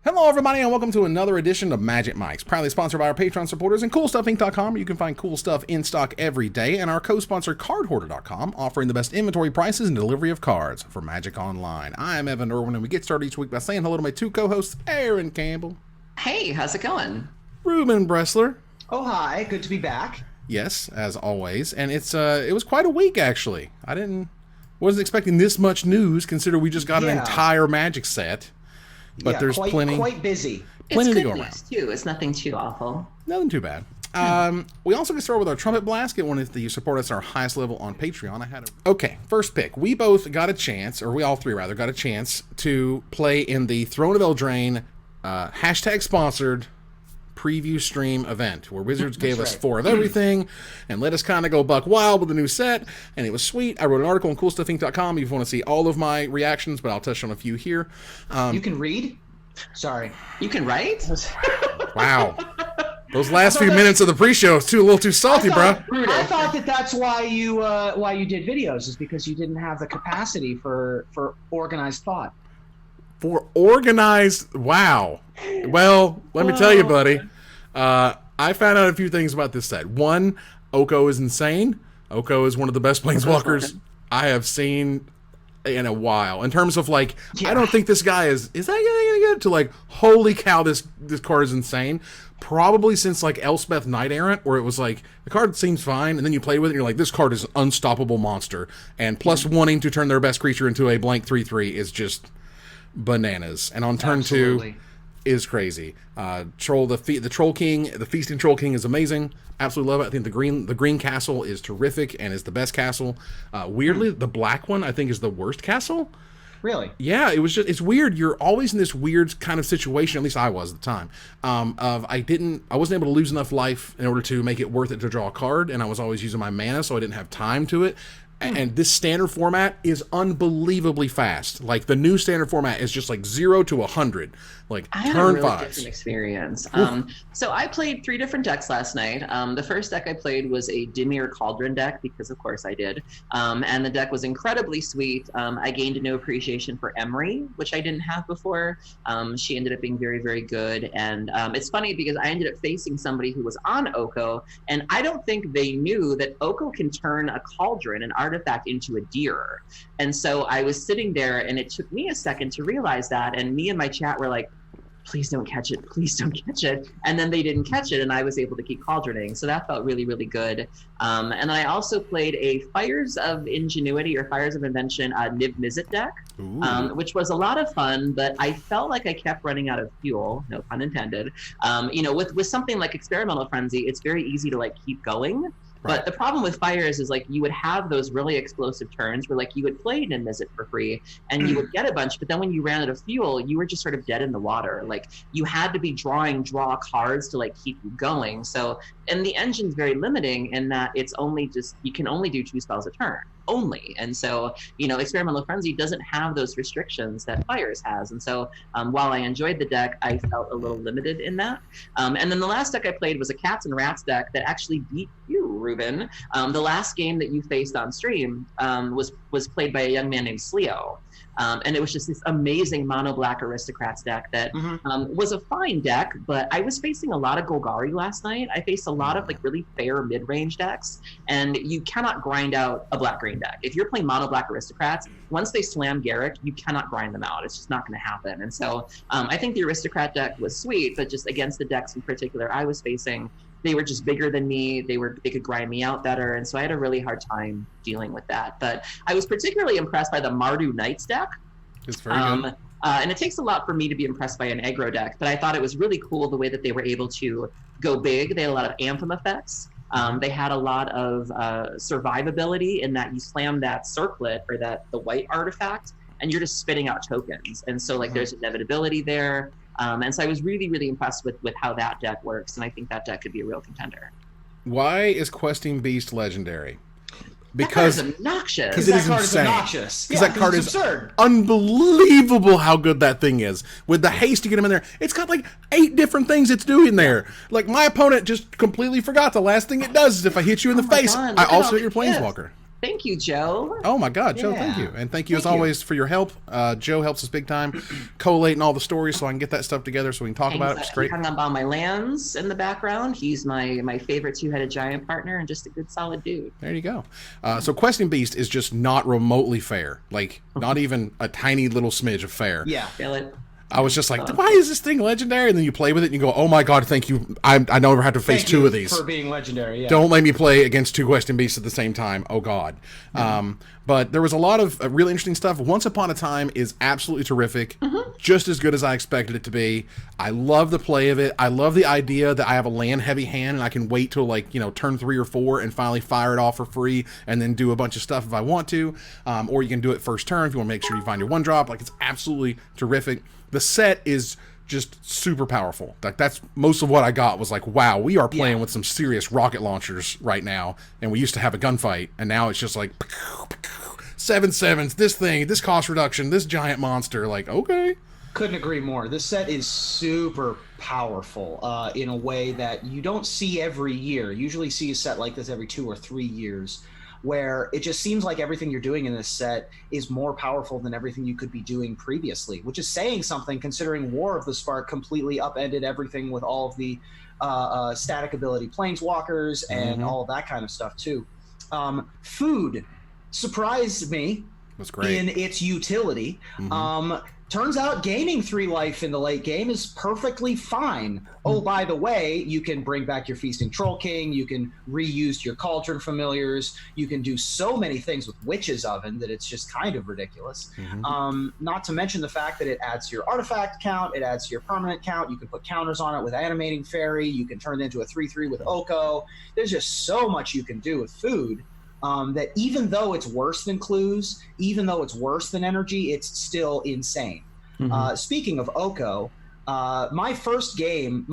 Hello everybody and welcome to another edition of Magic Mics, proudly sponsored by our Patreon supporters and CoolStuffInc.com, where you can find cool stuff in stock every day, and our co-sponsor CardHoarder.com, offering the best inventory prices and delivery of cards for Magic Online. I'm Evan Irwin, and we get started each week by saying hello to my two co-hosts, Aaron Campbell. Hey, how's it going? Ruben Bressler. Oh, hi. Good to be back. Yes, as always, and it was quite a week actually. Wasn't expecting this much news, considering we just got an entire Magic set. But there's quite busy. Plenty to go news, around. Too. It's nothing too awful. Nothing too bad. We also get started with our trumpet blast. Get one if you support us at our highest level on Patreon. Okay, first pick. We both got a chance, or we all three rather, got a chance to play in the Throne of Eldraine hashtag sponsored preview stream event, where Wizards gave us 4 of everything and let us kind of go buck wild with the new set, and it was sweet. I wrote an article on CoolStuffInc.com if you want to see all of my reactions, but I'll touch on a few here. You can read? Sorry. You can write? Wow. Those last few minutes of the pre-show is a little too salty, bro. I thought that's why you did videos, is because you didn't have the capacity for organized thought. For organized, wow. Well, let me tell you, buddy. I found out a few things about this set. One, Oko is insane. Oko is one of the best planeswalkers I have seen in a while. In terms of I don't think this guy is that gonna get to holy cow, this card is insane. Probably since Elspeth Knight Errant, where it was the card seems fine, and then you play with it and you're like, this card is an unstoppable monster. And plus wanting to turn their best creature into a blank 3/3 is just bananas. And on turn 2 is crazy. The Troll King, the Feasting Troll King is amazing. Absolutely love it. I think the green castle is terrific and is the best castle. Weirdly, the black one I think is the worst castle. Really? Yeah, it's weird. You're always in this weird kind of situation, at least I was at the time, I wasn't able to lose enough life in order to make it worth it to draw a card, and I was always using my mana, so I didn't have time to it. And this standard format is unbelievably fast. The new standard format is just 0 to 100. I had turn a really 5. different experience. So I played 3 different decks last night. The first deck I played was a Dimir Cauldron deck, because of course I did. And the deck was incredibly sweet. I gained no appreciation for Emery, which I didn't have before. She ended up being very, very good. And it's funny because I ended up facing somebody who was on Oko, and I don't think they knew that Oko can turn a cauldron, an artifact, into a deer. And so I was sitting there, and it took me a second to realize that, and me and my chat were like, please don't catch it, please don't catch it. And then they didn't catch it, and I was able to keep cauldroning. So that felt really, really good. And then I also played a Fires of Ingenuity or Fires of Invention Niv Mizzet deck, which was a lot of fun, but I felt like I kept running out of fuel, no pun intended. With something like Experimental Frenzy, it's very easy to keep going. Right. But the problem with Fires is you would have those really explosive turns where you would play Niv Mizzet for free and you would get a bunch, but then when you ran out of fuel, you were just sort of dead in the water. You had to be drawing cards to keep you going. So, and the engine's very limiting in that it's only you can only do 2 spells a turn. Only. And so, Experimental Frenzy doesn't have those restrictions that Fires has. And so, while I enjoyed the deck, I felt a little limited in that. And then the last deck I played was a Cats and Rats deck that actually beat you, Ruben. The last game that you faced on stream was played by a young man named Sleo. And it was just this amazing mono black Aristocrats deck that was a fine deck, but I was facing a lot of Golgari last night. I faced a lot of really fair mid-range decks, and you cannot grind out a black-green deck. If you're playing mono black Aristocrats, once they slam Garrick, you cannot grind them out. It's just not going to happen. And so I think the Aristocrat deck was sweet, but just against the decks in particular I was facing, they were just bigger than me. They could grind me out better, and so I had a really hard time dealing with that. But I was particularly impressed by the Mardu Knights deck. It's very good. And it takes a lot for me to be impressed by an aggro deck, but I thought it was really cool the way that they were able to go big. They had a lot of Anthem effects. They had a lot of survivability in that you slam that circlet or the white artifact, and you're just spitting out tokens. And so there's inevitability there. And so I was really, really impressed with how that deck works, and I think that deck could be a real contender. Why is Questing Beast legendary? Because that card is obnoxious. Because it is insane. Because that card is absurd. Unbelievable how good that thing is. With the haste to get him in there, it's got 8 different things it's doing there. My opponent just completely forgot the last thing it does is if I hit you in the face, I also hit your Planeswalker. Thank you, Joe. Oh my God, Joe, thank you. And thank you as always for your help. Joe helps us big time collating all the stories so I can get that stuff together so we can talk about it. It's great. Hung up on my lands in the background. He's my favorite two-headed giant partner and just a good solid dude. There you go. So Questing Beast is just not remotely fair. Like, not even a tiny little smidge of fair. Yeah. Feel it. I was just like, why is this thing legendary? And then you play with it and you go, oh my God, thank you. I never have to face two of these. For being legendary, yeah. Don't let me play against two Questing Beasts at the same time. Oh God. But there was a lot of really interesting stuff. Once Upon a Time is absolutely terrific. Just as good as I expected it to be. I love the play of it. I love the idea that I have a land heavy hand and I can wait till like, turn 3 or 4 and finally fire it off for free and then do a bunch of stuff if I want to. Or you can do it first turn if you want to make sure you find your 1-drop. Like, it's absolutely terrific. The set is just super powerful. Like, that's most of what I got was like, wow, we are playing with some serious rocket launchers right now. And we used to have a gunfight, and now it's just like 7/7s, this thing, this cost reduction, this giant monster. Like, okay. Couldn't agree more. This set is super powerful in a way that you don't see every year. You usually see a set like this every 2 or 3 years, where it just seems like everything you're doing in this set is more powerful than everything you could be doing previously, which is saying something considering War of the Spark completely upended everything with all of the static ability planeswalkers and all of that kind of stuff too. Food surprised me. That's great. In its utility. Turns out gaining 3 life in the late game is perfectly fine. Oh, by the way, you can bring back your Feasting Troll King. You can reuse your Cauldron Familiars. You can do so many things with Witch's Oven that it's just kind of ridiculous. Not to mention the fact that it adds to your artifact count. It adds to your permanent count. You can put counters on it with Animating Fairy. You can turn it into a 3/3 with Oko. There's just so much you can do with food. That even though it's worse than clues, even though it's worse than energy, it's still insane. Speaking of Oko, my first game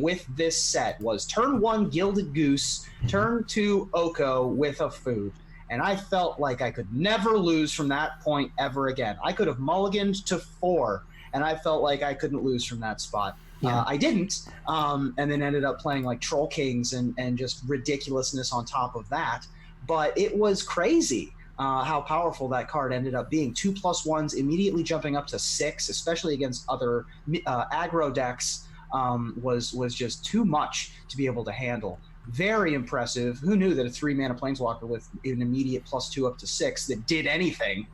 with this set was turn 1 Gilded Goose, turn 2 Oko with a food. And I felt like I could never lose from that point ever again. I could have mulliganed to 4, and I felt like I couldn't lose from that spot. I didn't, and then ended up playing like Troll Kings and just ridiculousness on top of that. But it was crazy how powerful that card ended up being. 2+1s immediately jumping up to 6, especially against other aggro decks, was just too much to be able to handle. Very impressive. Who knew that a 3-mana Planeswalker with an immediate +2 up to 6 that did anything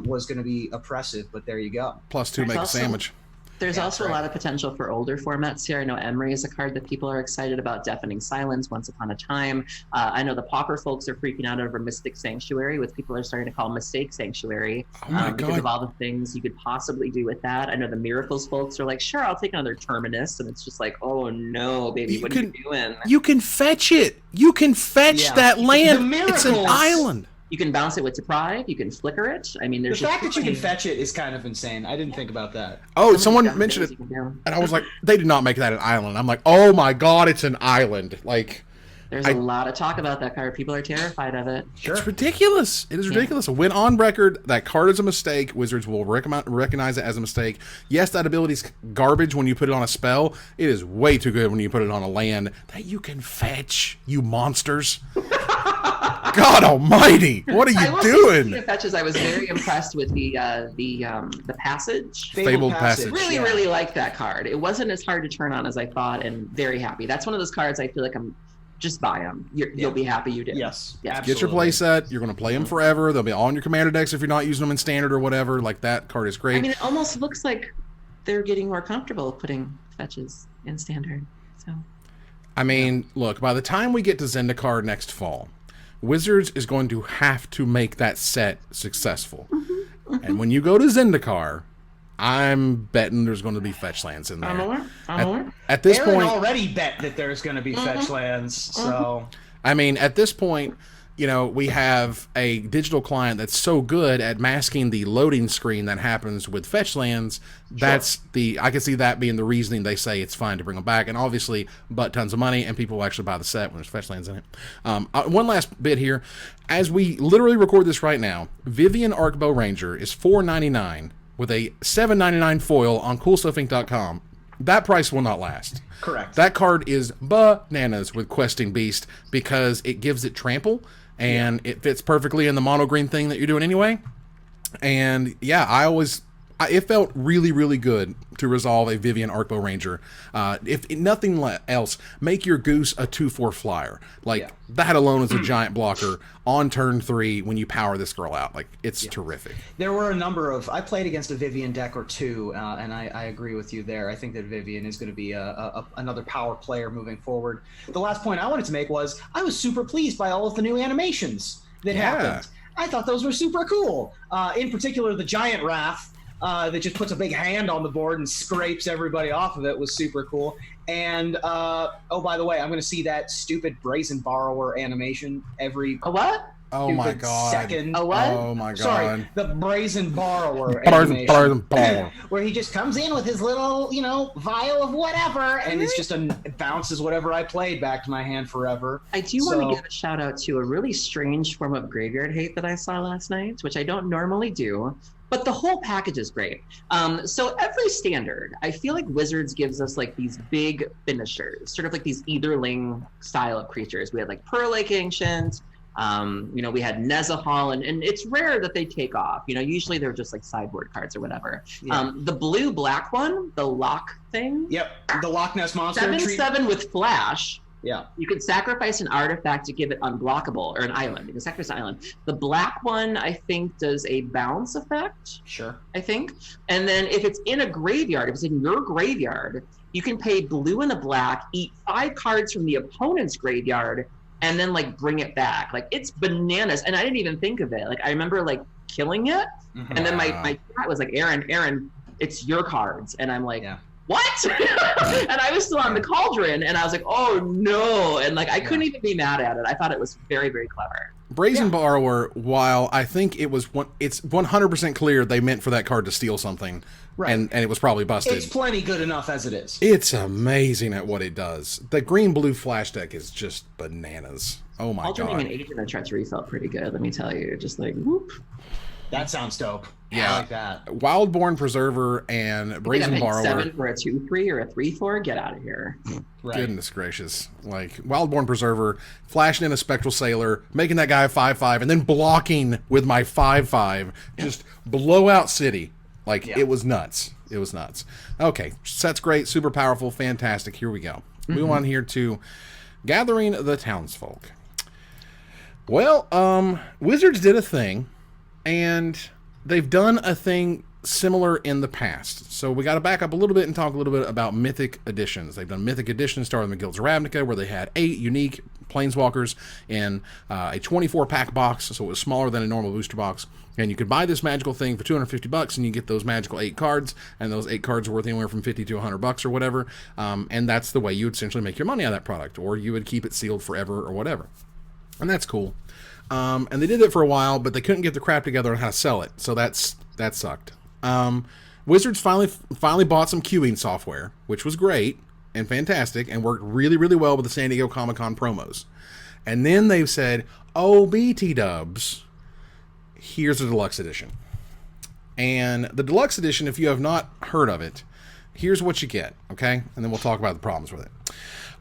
was going to be oppressive, but there you go. +2 make a sandwich. There's also a lot of potential for older formats here. I know Emery is a card that people are excited about. Deafening Silence, Once Upon a Time. I know the Pauper folks are freaking out over Mystic Sanctuary, which people are starting to call Mistake Sanctuary, because of all the things you could possibly do with that. I know the Miracles folks are like, sure, I'll take another Terminus, and it's just like, oh no, baby, what are you doing? You can fetch it. You can fetch that land. It's an island. You can bounce it with Deprive. You can flicker it. I mean, there's the fact that you can fetch it is kind of insane. I didn't think about that. Oh, someone mentioned it, and I was like, they did not make that an island. I'm like, oh my God, it's an island. Like, there's a lot of talk about that card. People are terrified of it. Sure. It's ridiculous. It is ridiculous. When on record, that card is a mistake, Wizards will recognize it as a mistake. Yes, that ability's garbage when you put it on a spell. It is way too good when you put it on a land that you can fetch, you monsters. God Almighty! What are you doing? Fetches. I was very impressed with the Passage. Fabled Passage. Really liked that card. It wasn't as hard to turn on as I thought, and very happy. That's one of those cards I feel like I'm just buy them. You'll be happy you did. Yes. Get your play set. You're going to play them forever. They'll be all in your commander decks if you're not using them in standard or whatever. Like, that card is great. I mean, it almost looks like they're getting more comfortable putting fetches in standard. So. I mean, look, by the time we get to Zendikar next fall, Wizards is going to have to make that set successful. And when you go to Zendikar, I'm betting there's going to be fetch lands in there. I'm aware. At this Aaron point, already bet that there's going to be fetch lands. So, I mean, at this point, we have a digital client that's so good at masking the loading screen that happens with fetch lands. That's I can see that being the reasoning they say it's fine to bring them back. And obviously, tons of money, and people will actually buy the set when there's fetch lands in it. One last bit here. As we literally record this right now, Vivian Arcbow Ranger is $4.99 with a $7.99 foil on CoolStuffInc.com. That price will not last. Correct. That card is bananas with Questing Beast because it gives it trample. and it fits perfectly in the mono green thing that you're doing anyway. And yeah, it felt really, really good to resolve a Vivian Arcbow Ranger. If nothing else, make your Goose a 2/4 flyer. Like, that alone is a giant blocker on turn 3 when you power this girl out. Like, it's terrific. There were a number of... I played against a Vivian deck or two, and I agree with you there. I think that Vivian is going to be another power player moving forward. The last point I wanted to make was I was super pleased by all of the new animations that happened. I thought those were super cool. In particular, the Giant Wrath, that just puts a big hand on the board and scrapes everybody off of it was super cool. And, oh, by the way, I'm going to see that stupid Brazen Borrower animation every... A what? Oh my god. Second. A what? Oh my god. Sorry, the Brazen Borrower animation. Where he just comes in with his little, vial of whatever, and it's just it bounces whatever I played back to my hand forever. I do want to give a shout out to a really strange form of graveyard hate that I saw last night, which I don't normally do. But the whole package is great. So every standard, I feel like Wizards gives us like these big finishers, sort of like these Etherling style of creatures. We had like Pearl Lake Ancient, we had Nezahal, and it's rare that they take off. Usually they're just like sideboard cards or whatever. Yeah. The blue-black one, the lock thing. Yep, the Loch Ness Monster. 7/7 with flash. Yeah. You can sacrifice an artifact to give it unblockable, or an island. You can sacrifice an island. The black one, I think, does a bounce effect. Sure. I think. And then if it's in a graveyard, if it's in your graveyard, you can pay blue and a black, eat 5 cards from the opponent's graveyard, and then like bring it back. Like, it's bananas. And I didn't even think of it. Like, I remember like killing it, and then my cat was like, Aaron, it's your cards. And I'm like, what? And I was still on the cauldron, and I was like, oh no. And like, I couldn't even be mad at it. I thought it was very, very clever. Brazen Borrower, while I think it's 100% clear they meant for that card to steal something, and it was probably busted. It's plenty good enough as it is. It's amazing at what it does. The green-blue flash deck is just bananas. Oh my god. Alternating an Agent of Treachery felt pretty good, let me tell you. Just like, whoop. That sounds dope. Yeah, I like that. Wildborn Preserver and Brazen Borrower. 7 for a 2/3 or a 3/4. Get out of here. Right. Goodness gracious! Like, Wildborn Preserver, flashing in a Spectral Sailor, making that guy 5/5, and then blocking with my 5/5, just blow out city. Like, it was nuts. It was nuts. Okay, set's great, super powerful, fantastic. Here we go. We want here to Gathering the Townsfolk. Well, Wizards did a thing. And they've done a thing similar in the past. So we got to back up a little bit and talk a little bit about Mythic Editions. They've done Mythic Editions starting with Guilds of Ravnica, where they had 8 unique Planeswalkers in a 24-pack box, so it was smaller than a normal booster box. And you could buy this magical thing for $250, and you get those magical 8 cards, and those 8 cards are worth anywhere from $50 to $100 or whatever. And that's the way you would essentially make your money out of that product, or you would keep it sealed forever or whatever. And that's cool. And they did it for a while, but they couldn't get the crap together on how to sell it, so that sucked. Wizards finally bought some queuing software, which was great and fantastic, and worked really, really well with the San Diego Comic-Con promos. And then they said, oh, BT dubs, here's the Deluxe Edition. And the Deluxe Edition, if you have not heard of it, here's what you get, okay? And then we'll talk about the problems with it.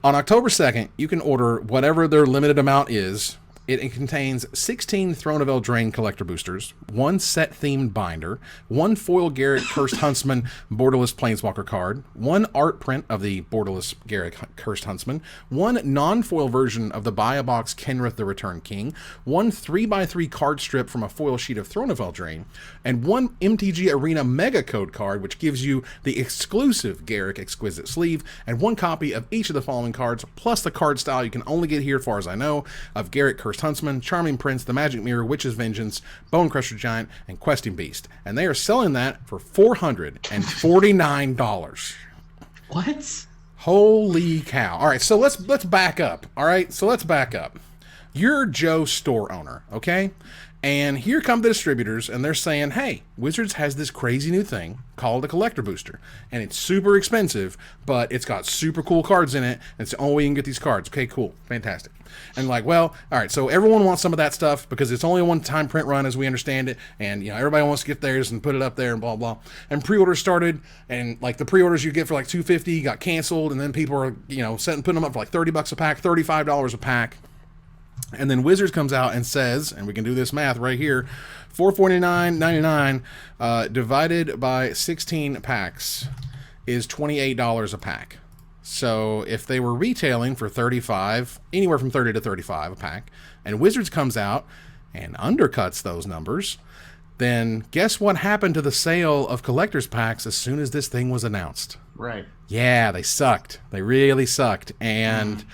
On October 2nd, you can order whatever their limited amount is. It contains 16 Throne of Eldraine collector boosters, 1 set-themed binder, 1 foil Garrett Cursed Huntsman Borderless Planeswalker card, 1 art print of the Borderless Garrett Cursed Huntsman, 1 non-foil version of the Buy-a-Box Kenrith the Return King, 1 3x3 card strip from a foil sheet of Throne of Eldraine, and 1 MTG Arena Mega Code card, which gives you the exclusive Garrett Exquisite Sleeve, and 1 copy of each of the following cards, plus the card style you can only get here, as far as I know, of Garrett Cursed Huntsman, Charming Prince, the Magic Mirror, Witch's Vengeance, Bone Crusher Giant, and Questing Beast. And they are selling that for $449. What? Holy cow. All right, so let's back up. All right, so let's back up. You're Joe, store owner, okay? And here come the distributors, and they're saying, hey, Wizards has this crazy new thing called a collector booster. And it's super expensive, but it's got super cool cards in it, and it's the only way you can get these cards. Okay, cool, fantastic. And like, well, all right, so everyone wants some of that stuff because it's only a one-time print run as we understand it, and everybody wants to get theirs and put it up there and blah, blah. And pre-orders started, and like the pre-orders you get for like $250 got canceled, and then people are, putting them up for like $30 a pack, $35 a pack. And then Wizards comes out and says, and we can do this math right here, $449.99 divided by 16 packs is $28 a pack. So if they were retailing for $35, anywhere from $30 to $35 a pack, and Wizards comes out and undercuts those numbers, then guess what happened to the sale of collector's packs as soon as this thing was announced? Right. Yeah, they sucked. They really sucked. And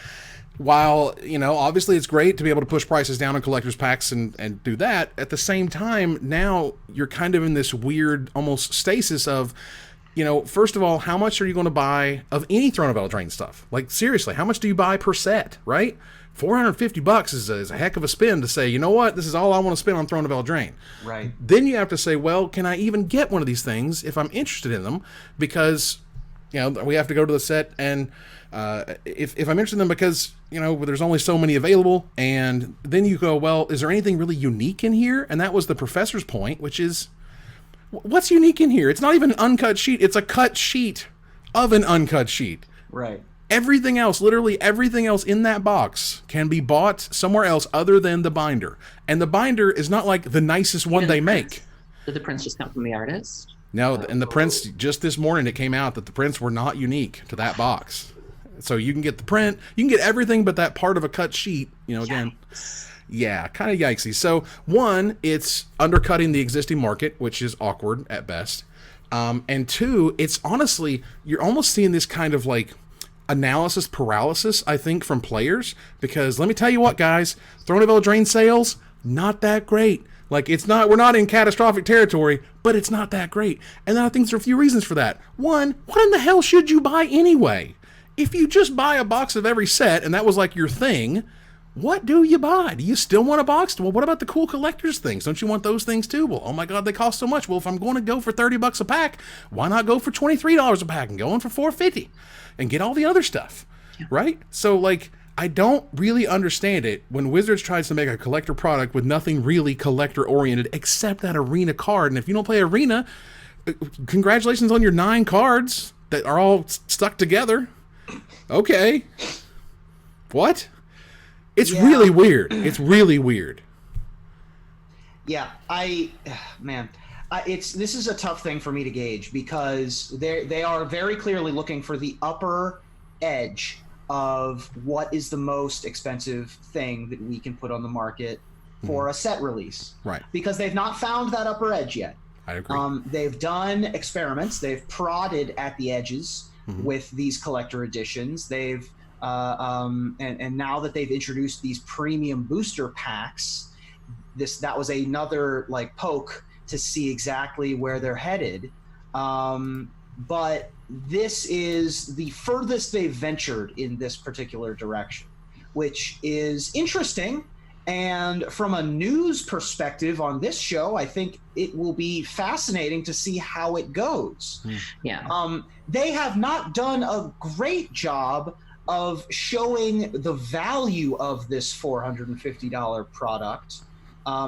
while, you know, obviously it's great to be able to push prices down on collector's packs and do that, at the same time, now you're kind of in this weird almost stasis of, you know, first of all, how much are you going to buy of any Throne of Eldraine stuff? Like, seriously, how much do you buy per set, right? $450 is a heck of a spin to say, you know what, this is all I want to spend on Throne of Eldraine. Right. Then you have to say, well, can I even get one of these things if I'm interested in them? Because, you know, we have to go to the set and if I'm interested in them because, you know, there's only so many available, and then you go, well, is there anything really unique in here? And that was the professor's point, which is, what's unique in here? It's not even an uncut sheet. It's a cut sheet of an uncut sheet. Right. Everything else, literally everything else in that box can be bought somewhere else other than the binder. And the binder is not like the nicest one they make. Did the prints just come from the artist? No, and the prints, just this morning it came out that the prints were not unique to that box. So you can get the print, you can get everything but that part of a cut sheet, you know, again. Yeah, kind of yikesy. So, one, it's undercutting the existing market, which is awkward at best. And two, it's honestly, you're almost seeing this kind of like analysis paralysis, I think, from players. Because let me tell you what, guys, Throne of Eldraine sales, not that great. Like, it's not, we're not in catastrophic territory, but it's not that great. And then I think there are a few reasons for that. One, what in the hell should you buy anyway? If you just buy a box of every set and that was like your thing, what do you buy? Do you still want a box? Well, what about the cool collector's things? Don't you want those things too? Well, oh my God, they cost so much. Well, if I'm going to go for $30 a pack, why not go for $23 a pack and go in for $4.50 and get all the other stuff, right? So, like, I don't really understand it when Wizards tries to make a collector product with nothing really collector-oriented except that Arena card. And if you don't play Arena, congratulations on your 9 cards that are all stuck together. Okay. What? It's really weird. It's really weird. Yeah, this is a tough thing for me to gauge because they are very clearly looking for the upper edge of what is the most expensive thing that we can put on the market for a set release. Right. Because they've not found that upper edge yet. I agree. They've done experiments. They've prodded at the edges with these collector editions. They've and now that they've introduced these premium booster packs, that was another like poke to see exactly where they're headed. But this is the furthest they've ventured in this particular direction, which is interesting. And from a news perspective on this show, I think it will be fascinating to see how it goes. Yeah. They have not done a great job of showing the value of this $450 product,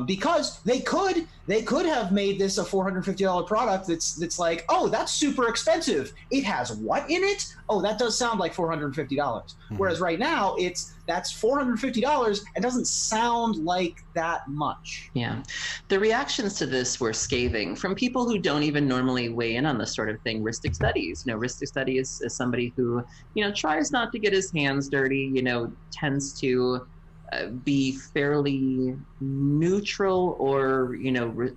because they could have made this a $450 product that's like, oh, that's super expensive. It has what in it? Oh, that does sound like $450. Whereas right now that's $450 and doesn't sound like that much. Yeah. The reactions to this were scathing from people who don't even normally weigh in on this sort of thing. Ristic Studies. Ristic Studies is somebody who, tries not to get his hands dirty, tends to be fairly neutral or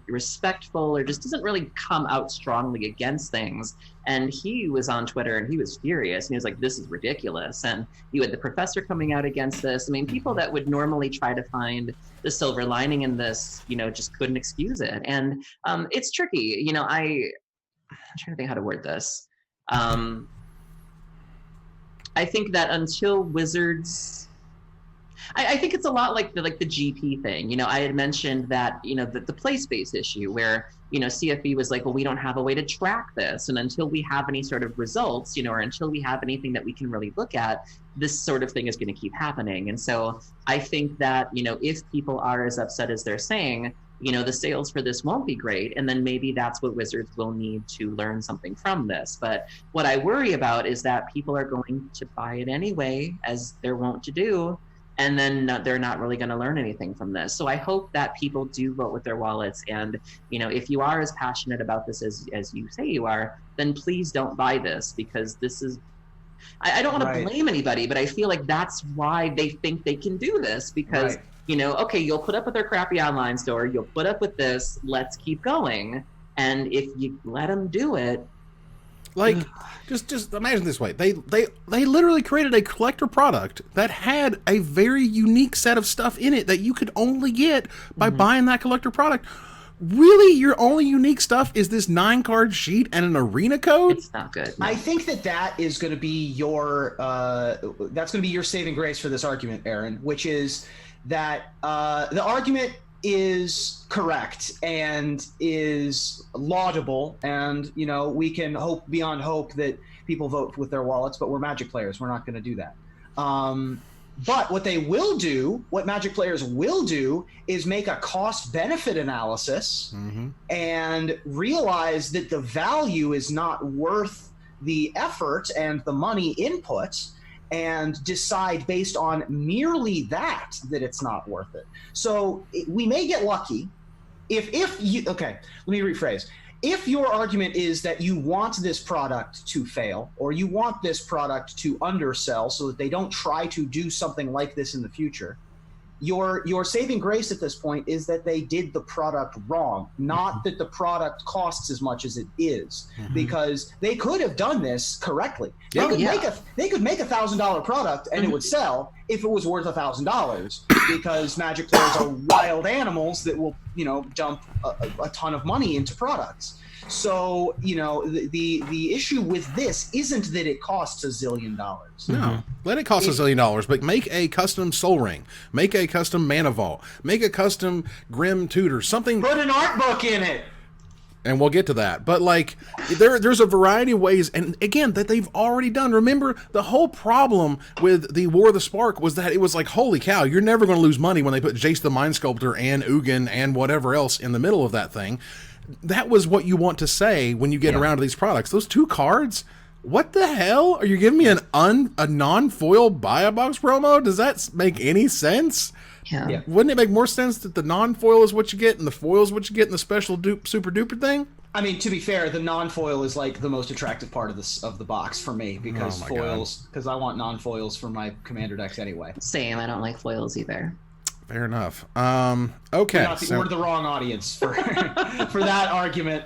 respectful, or just doesn't really come out strongly against things. And he was on Twitter and he was furious and he was like, this is ridiculous. And you had the professor coming out against this. I mean, people that would normally try to find the silver lining in this, just couldn't excuse it. And it's tricky. I'm trying to think how to word this. I think that until Wizards, I think it's a lot like the GP thing. I had mentioned that, the play space issue where, CFE was like, well, we don't have a way to track this. And until we have any sort of results, or until we have anything that we can really look at, this sort of thing is going to keep happening. And so I think that, if people are as upset as they're saying, the sales for this won't be great. And then maybe that's what Wizards will need to learn something from this. But what I worry about is that people are going to buy it anyway, as they're wont to do. and then they're not really going to learn anything from this. So I hope that people do vote with their wallets. And, you know, if you are as passionate about this as you say you are, then please don't buy this, because this is, I don't want to blame anybody, but I feel like that's why they think they can do this, because, you know, okay, you'll put up with their crappy online store, you'll put up with this, let's keep going. And if you let them do it, like, just imagine this way. They literally created a collector product that had a very unique set of stuff in it that you could only get by buying that collector product. Really, your only unique stuff is this 9-card sheet and an arena code? It's not good. No. I think that is going to be your that's going to be your saving grace for this argument, Aaron, which is that the argument is correct and is laudable, and you know, we can hope beyond hope that people vote with their wallets, but we're Magic players, we're not going to do that. But what they will do, what Magic players will do, is make a cost-benefit analysis and realize that the value is not worth the effort and the money input, and decide based on merely that it's not worth it. So we may get lucky if you, okay, let me rephrase. If your argument is that you want this product to fail, or you want this product to undersell so that they don't try to do something like this in the future, your saving grace at this point is that they did the product wrong, not that the product costs as much as it is, because they could have done this correctly. They could make $1,000 product and it would sell if it was worth $1,000, because Magic players are wild animals that will, you know, dump a ton of money into products. So, you know, the issue with this isn't that it costs $1 zillion. No, let it cost $1 zillion, but make a custom Soul Ring, make a custom Mana Vault, make a custom Grim Tutor, something. Put an art book in it. And we'll get to that. But like, there's a variety of ways, and again, that they've already done. Remember, the whole problem with the War of the Spark was that it was like, holy cow, you're never going to lose money when they put Jace the Mind Sculptor and Ugin and whatever else in the middle of that thing. That was what you want to say when you get around to these products. Those 2 cards, what the hell? Are you giving me a non-foil buy-a-box promo? Does that make any sense? Yeah. Wouldn't it make more sense that the non-foil is what you get and the foil is what you get in the special super duper thing? I mean, to be fair, the non-foil is like the most attractive part of the box for me, because because I want non-foils for my commander decks anyway. Same, I don't like foils either. Fair enough. Okay. We're the wrong audience for for that argument.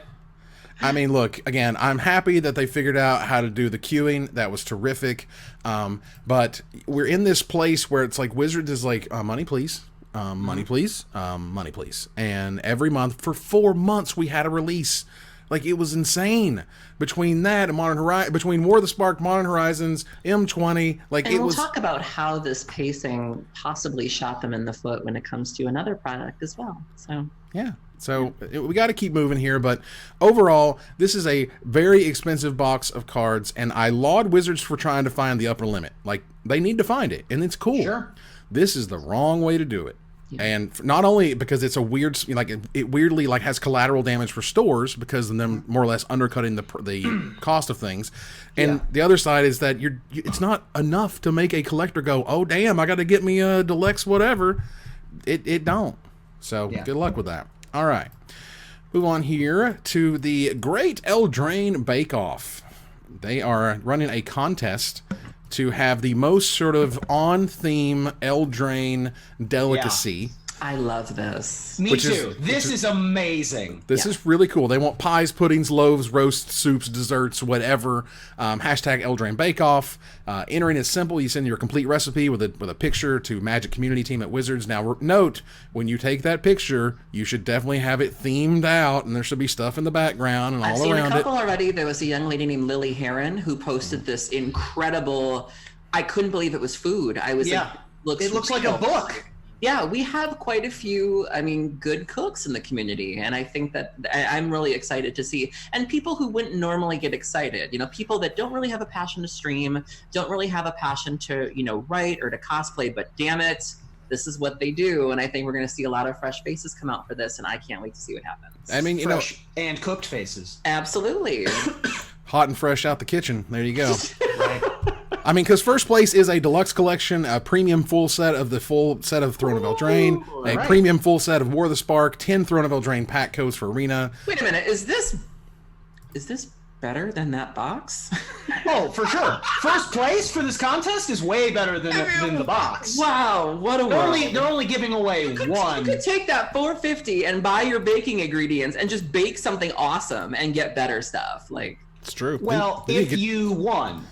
I mean, look, again, I'm happy that they figured out how to do the queuing. That was terrific. But we're in this place where it's like Wizards is like, money, please. Money, please. Money, please. And every month for 4 months we had a release. Like, it was insane. Between that and between War of the Spark, Modern Horizons, M20, like, and we'll talk about how this pacing possibly shot them in the foot when it comes to another product as well. So yeah. So we got to keep moving here, but overall, this is a very expensive box of cards, and I laud Wizards for trying to find the upper limit. Like, they need to find it, and it's cool. Sure. This is the wrong way to do it. Yeah. And not only because it's a weird, like, it weirdly like has collateral damage for stores because of them more or less undercutting the cost of things, and the other side is that it's not enough to make a collector go, oh damn, I got to get me a deluxe whatever. It don't. So good luck with that. All right, move on here to the Great Eldraine Bake Off. They are running a contest to have the most sort of on-theme Eldraine delicacy. Yeah. I love this. Me too. This is amazing. This is really cool. They want pies, puddings, loaves, roasts, soups, desserts, whatever. Hashtag Eldraine Bake Off. Entering is simple. You send your complete recipe with a picture to Magic Community Team at Wizards. Now, note, when you take that picture, you should definitely have it themed out, and there should be stuff in the background and I've all seen around a couple it. Already. There was a young lady named Lily Heron who posted this incredible. I couldn't believe it was food. I was like, it looks like a book. Yeah, we have quite a few, good cooks in the community. And I think that I'm really excited to see. And people who wouldn't normally get excited, people that don't really have a passion to stream, don't really have a passion to, write or to cosplay, but damn it, this is what they do. And I think we're going to see a lot of fresh faces come out for this. And I can't wait to see what happens. I mean, fresh and cooked faces. Absolutely. Hot and fresh out the kitchen. There you go. Right. I mean, because first place is a deluxe collection, a premium full set of the full set of Throne of Eldraine, a premium full set of War of the Spark, 10 Throne of Eldraine pack codes for Arena. Wait a minute, is this better than that box? Oh, for sure. First place for this contest is way better than the box. Wow, what a world. They're only giving away one. You could take that $4.50 and buy your baking ingredients and just bake something awesome and get better stuff. Like, it's true. Well, if you won.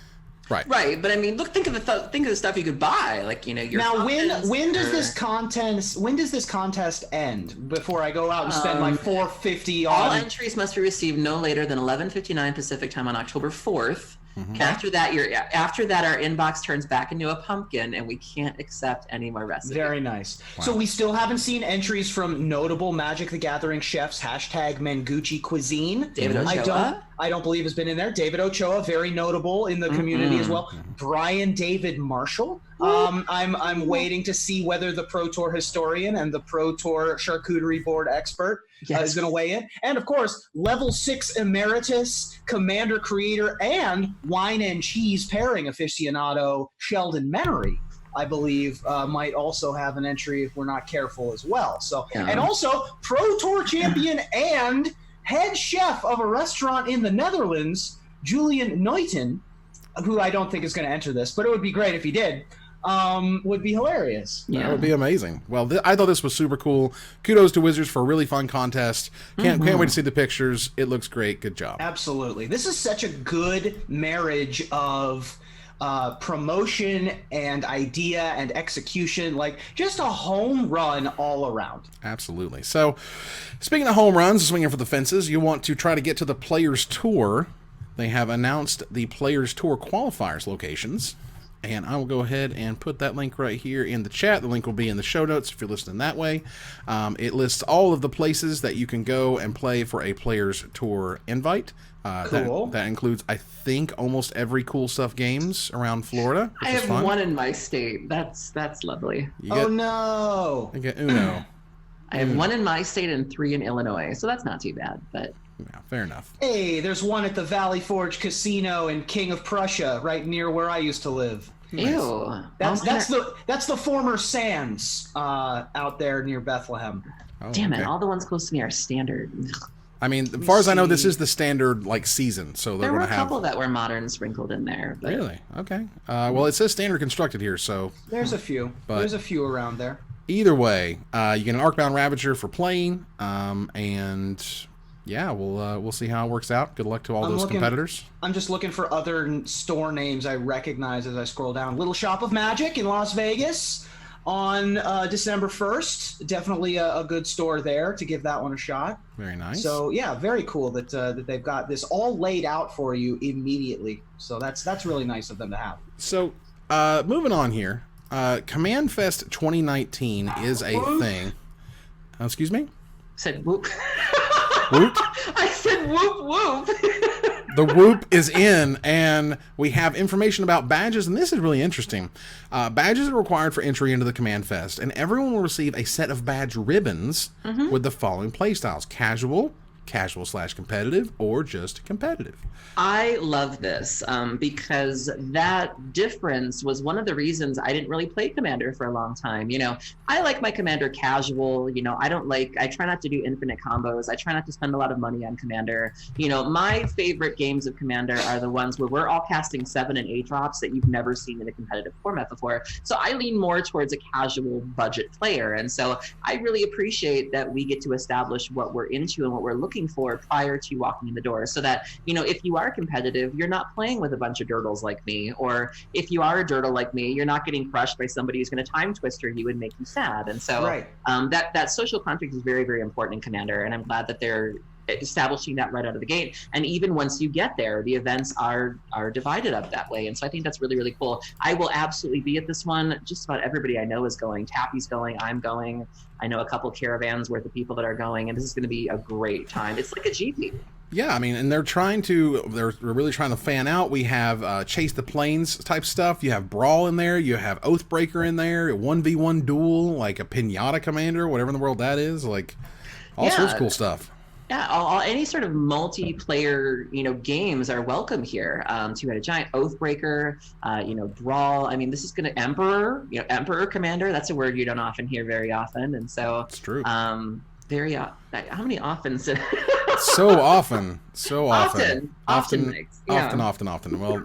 Right, but I mean, look, think of the stuff you could buy, like, you know. Your now, when does this contest end? Before I go out and spend my $4.50 on. All entries must be received no later than 11:59 Pacific time on October 4th. Mm-hmm. After that, our inbox turns back into a pumpkin, and we can't accept any more recipes. Very nice. Wow. So we still haven't seen entries from notable Magic the Gathering chefs. #Mengucci Cuisine. David Ochoa. I don't believe has been in there. David Ochoa, very notable in the community as well. Brian David Marshall. I'm waiting to see whether the Pro Tour historian and the Pro Tour charcuterie board expert is going to weigh in. And of course, level 6 emeritus, commander creator, and wine and cheese pairing aficionado Sheldon Menery, I believe, might also have an entry if we're not careful as well. So, and also Pro Tour champion and head chef of a restaurant in the Netherlands, Julian Neuten, who I don't think is going to enter this, but it would be great if he did. Would be hilarious. Yeah, that would be amazing. Well, I thought this was super cool. Kudos to Wizards for a really fun contest. Can't wait to see the pictures. It looks great. Good job. Absolutely. This is such a good marriage of promotion and idea and execution, like just a home run all around. Absolutely. So, speaking of home runs, swinging for the fences, you want to try to get to the Players Tour. They have announced the Players Tour qualifiers locations, and I will go ahead and put that link right here in the chat. The link will be in the show notes if you're listening that way. It lists all of the places that you can go and play for a Players Tour invite. Cool. That includes, I think, almost every Cool Stuff Games around Florida. I have one in my state. That's lovely. Oh no! I get Uno. I have one in my state and 3 in Illinois, so that's not too bad. But yeah, fair enough. Hey, there's one at the Valley Forge Casino in King of Prussia, right near where I used to live. Ew. That's the former Sands out there near Bethlehem. Oh, damn it! All the ones close to me are standard. I mean, as far as I know, this is the standard season, so there were a couple that were modern sprinkled in there. But... Really? Okay. Well, it says standard constructed here, so there's a few. There's a few around there. Either way, you get an Arcbound Ravager for playing, and yeah, we'll see how it works out. Good luck to all those competitors. I'm just looking for other store names I recognize as I scroll down. Little Shop of Magic in Las Vegas on December 1st. Definitely a good store there to give that one a shot. Very nice. So yeah, very cool that they've got this all laid out for you immediately. So that's really nice of them to have. So moving on here, CommandFest 2019 is a thing. Excuse me? Said whoop. Whoop? I said whoop whoop. The whoop is in, and we have information about badges, and this is really interesting. Badges are required for entry into the CommandFest, and everyone will receive a set of badge ribbons with the following playstyles: casual, casual/competitive, or just competitive. I love this because that difference was one of the reasons I didn't really play Commander for a long time. You know, I like my Commander casual. You know, I try not to do infinite combos. I try not to spend a lot of money on Commander. You know, my favorite games of Commander are the ones where we're all casting 7 and 8 drops that you've never seen in a competitive format before. So I lean more towards a casual budget player. And so I really appreciate that we get to establish what we're into and what we're looking for prior to walking in the door, so that, you know, if you are competitive, you're not playing with a bunch of dirtles like me, or if you are a dirtle like me, you're not getting crushed by somebody who's going to time twister you and make you sad. And so that social contract is very, very important in Commander, and I'm glad that they're establishing that right out of the gate. And even once you get there, the events are divided up that way, and so I think that's really, really cool. I will absolutely be at this one. Just about everybody I know is going. Tappy's going, I'm going. I know a couple caravans worth of people that are going, and this is going to be a great time. It's like a GP. Yeah, I mean, and they're really trying to fan out. We have Chase the Plains type stuff. You have Brawl in there. You have Oathbreaker in there. A 1v1 duel, like a Pinata Commander, whatever in the world that is. Like, all sorts of cool stuff. Yeah, any sort of multiplayer, games are welcome here. So you had a giant Oathbreaker, Brawl. I mean, this is going to Emperor Commander. That's a word you don't often hear very often, and so it's true. How many often? So often. Often. Well,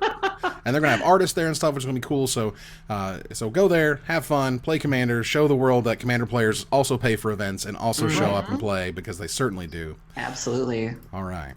and they're gonna have artists there and stuff, which is gonna be cool. So go there, have fun, play Commander, show the world that Commander players also pay for events and also show up and play, because they certainly do. Absolutely. All right.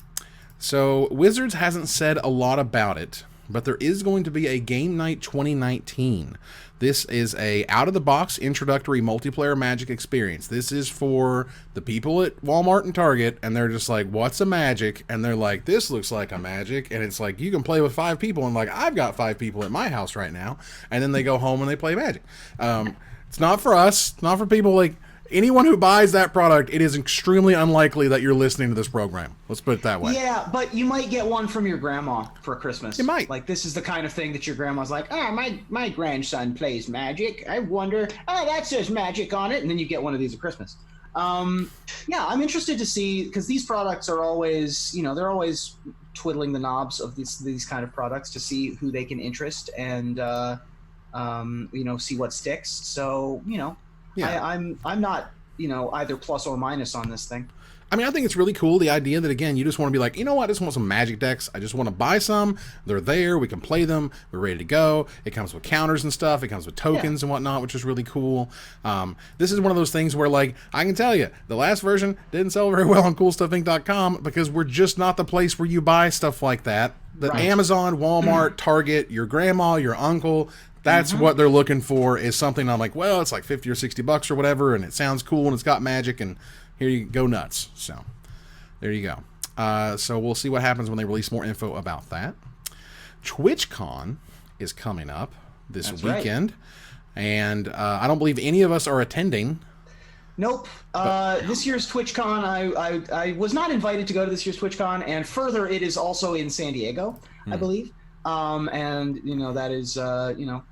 So Wizards hasn't said a lot about it, but there is going to be a Game Night 2019. This is a out-of-the-box introductory multiplayer Magic experience. This is for the people at Walmart and Target, and they're just like, what's a Magic? And they're like, this looks like a Magic. And it's like, you can play with 5 people. And like, I've got 5 people at my house right now. And then they go home and they play Magic. It's not for us. It's not for people like... Anyone who buys that product, it is extremely unlikely that you're listening to this program. Let's put it that way. Yeah, but you might get one from your grandma for Christmas. You might. Like, this is the kind of thing that your grandma's like, my grandson plays Magic. I wonder, that says Magic on it. And then you get one of these at Christmas. Yeah, I'm interested to see, because these products are always, they're always twiddling the knobs of these kind of products to see who they can interest and, see what sticks. So, yeah. I'm not, either plus or minus on this thing. I mean, I think it's really cool, the idea that, again, you just want to be like, you know what, I just want some Magic decks. I just want to buy some. They're there. We can play them. We're ready to go. It comes with counters and stuff. It comes with tokens and whatnot, which is really cool. This is one of those things where, like, I can tell you, the last version didn't sell very well on CoolStuffInc.com because we're just not the place where you buy stuff like that. The Amazon, Walmart, Target, your grandma, your uncle... That's what they're looking for, is something I'm like, well, it's like $50 or $60 or whatever, and it sounds cool and it's got Magic, and here you go nuts. So there you go. So we'll see what happens when they release more info about that. TwitchCon is coming up this weekend, and I don't believe any of us are attending. Nope. This year's TwitchCon, I was not invited to go to this year's TwitchCon, and further, it is also in San Diego, I believe. And that is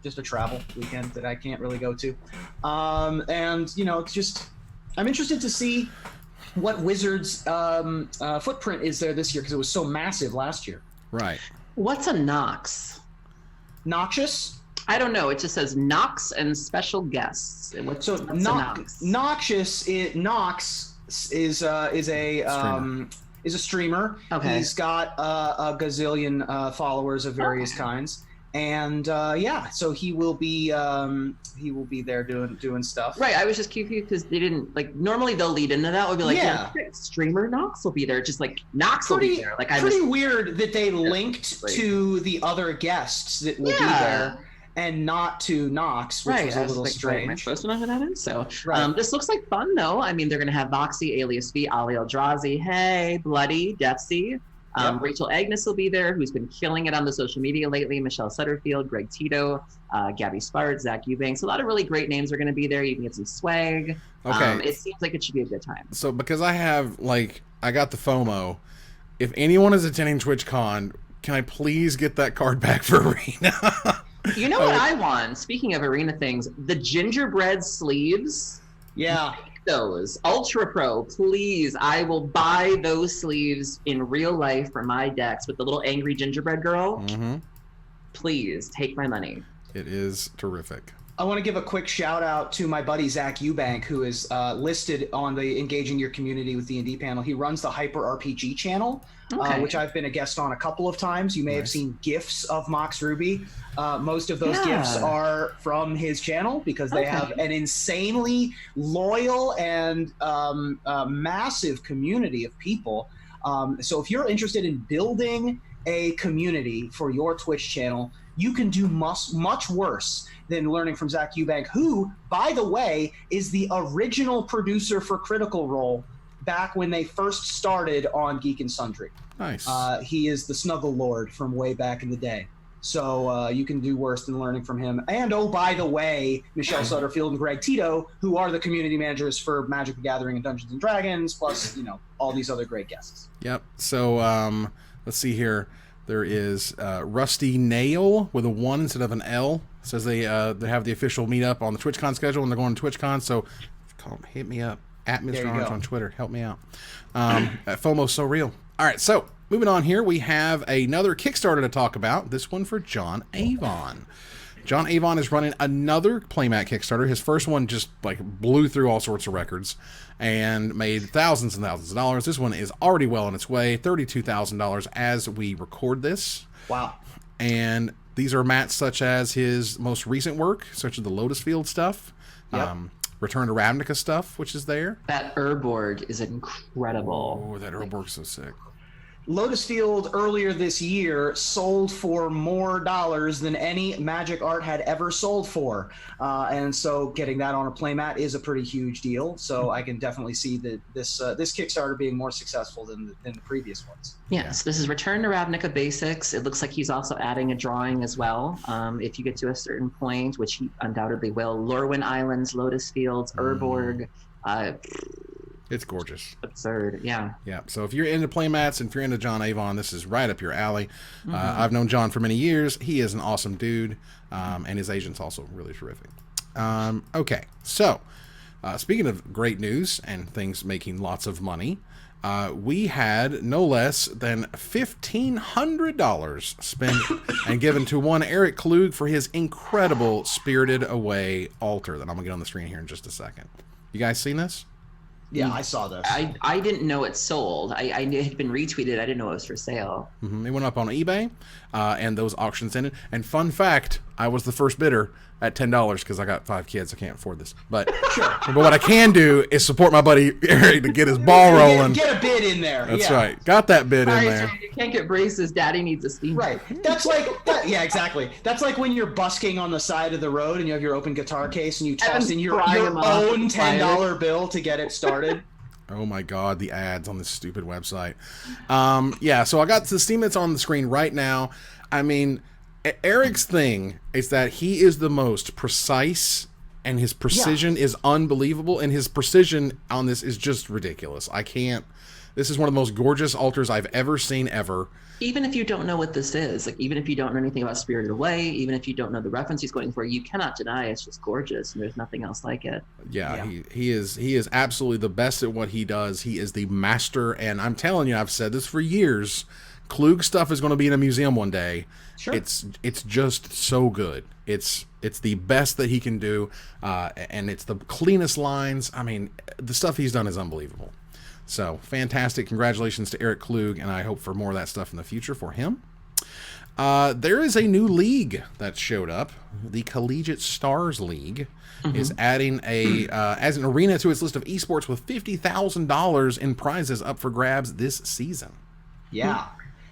just a travel weekend that I can't really go to, and it's just, I'm interested to see what Wizards footprint is there this year, because it was so massive last year. Right. What's a Nox? Noxious? I don't know. It just says Nox and special guests. What's a Nox? Noxious. Nox is a streamer. Okay. He's got a gazillion followers of various kinds, and so he will be there doing stuff. Right. I was just confused because they didn't, like, normally they'll lead into that. Would be like, streamer Nox will be there. Just like Nox will be there. Like, pretty weird that they linked to the other guests that will be there, and not to Nox, which was a little strange. Am I supposed to know who that is? So this looks like fun, though. I mean, they're going to have Voxy, Alias V, Ali Eldrazi, Hey, Bloody, Deathsy. Rachel Agnes will be there, who's been killing it on the social media lately. Michelle Sutterfield, Greg Tito, Gabby Spart, Zach Eubanks. A lot of really great names are going to be there. You can get some swag. Okay. It seems like it should be a good time. So because I got the FOMO, if anyone is attending TwitchCon, can I please get that card back for Arena? You know what I want? Speaking of Arena things, the gingerbread sleeves. Yeah. Those. Ultra Pro, please. I will buy those sleeves in real life for my decks with the little angry gingerbread girl. Please, take my money. It is terrific. I want to give a quick shout out to my buddy Zach Eubank, who is listed on the Engaging Your Community with D&D panel. He runs the Hyper RPG channel, which I've been a guest on a couple of times. You may have seen GIFs of Mox Ruby. Most of those GIFs are from his channel, because they have an insanely loyal and massive community of people. So if you're interested in building a community for your Twitch channel, you can do much worse than learning from Zach Eubank, who, by the way, is the original producer for Critical Role back when they first started on Geek and Sundry. Nice. He is the Snuggle Lord from way back in the day. So you can do worse than learning from him. And, oh, by the way, Michelle Sutterfield and Greg Tito, who are the community managers for Magic the Gathering and Dungeons & Dragons, plus, all these other great guests. Yep. So let's see here. There is Rusty Nail with a 1 instead of an L. It says they have the official meetup on the TwitchCon schedule, and they're going to TwitchCon. So hit me up. At Mr. Orange on Twitter. Help me out. FOMO's so real. All right, so moving on here, we have another Kickstarter to talk about. This one for John Avon. John Avon is running another Playmat Kickstarter. His first one just like blew through all sorts of records and made thousands and thousands of dollars. This one is already well on its way, $32,000 as we record this. Wow. And these are mats such as his most recent work, such as the Lotus Field stuff, Return to Ravnica stuff, which is there. That Urborg is incredible. Oh, that Urborg's so sick. Lotus Field earlier this year sold for more dollars than any Magic art had ever sold for. And so getting that on a playmat is a pretty huge deal. So I can definitely see that this Kickstarter being more successful than the previous ones. Yes, this is Return to Ravnica Basics. It looks like he's also adding a drawing as well. If you get to a certain point, which he undoubtedly will, Lorwyn Islands, Lotus Fields, Urborg, it's gorgeous. Absurd, yeah. Yeah, so if you're into playmats and if you're into John Avon, this is right up your alley. I've known John for many years. He is an awesome dude, and his agent's also really terrific. Okay, so speaking of great news and things making lots of money, we had no less than $1,500 spent and given to one Eric Klug for his incredible Spirited Away altar that I'm going to get on the screen here in just a second. You guys seen this? Yeah, I saw this. I didn't know it sold. I had been retweeted. I didn't know it was for sale. It went up on eBay, and those auctions ended. And fun fact, I was the first bidder at $10 because I got 5 kids. I can't afford this. But but what I can do is support my buddy Eric to get his ball rolling. Get a bid in there. That's right. Got that bid in there. So you can't get braces. Daddy needs a steam. Right. That's like yeah, exactly. That's like when you're busking on the side of the road and you have your open guitar case and you toss in your own $10 bill to get it started. Oh my God, the ads on this stupid website. Yeah, so I got the Steam that's on the screen right now. I mean, Eric's thing is that he is the most precise, and his precision is unbelievable, and his precision on this is just ridiculous. This is one of the most gorgeous altars I've ever seen ever. Even if you don't know what this is, like even if you don't know anything about Spirited Away, even if you don't know the reference he's going for, you cannot deny it's just gorgeous, and there's nothing else like it. Yeah. He is absolutely the best at what he does. He is the master, and I'm telling you, I've said this for years. Klug stuff is going to be in a museum one day. Sure. It's just so good. It's the best that he can do, and it's the cleanest lines. I mean, the stuff he's done is unbelievable. So fantastic! Congratulations to Eric Klug, and I hope for more of that stuff in the future for him. There is a new league that showed up. The Collegiate Stars League is adding as an arena to its list of esports with $50,000 in prizes up for grabs this season. Yeah.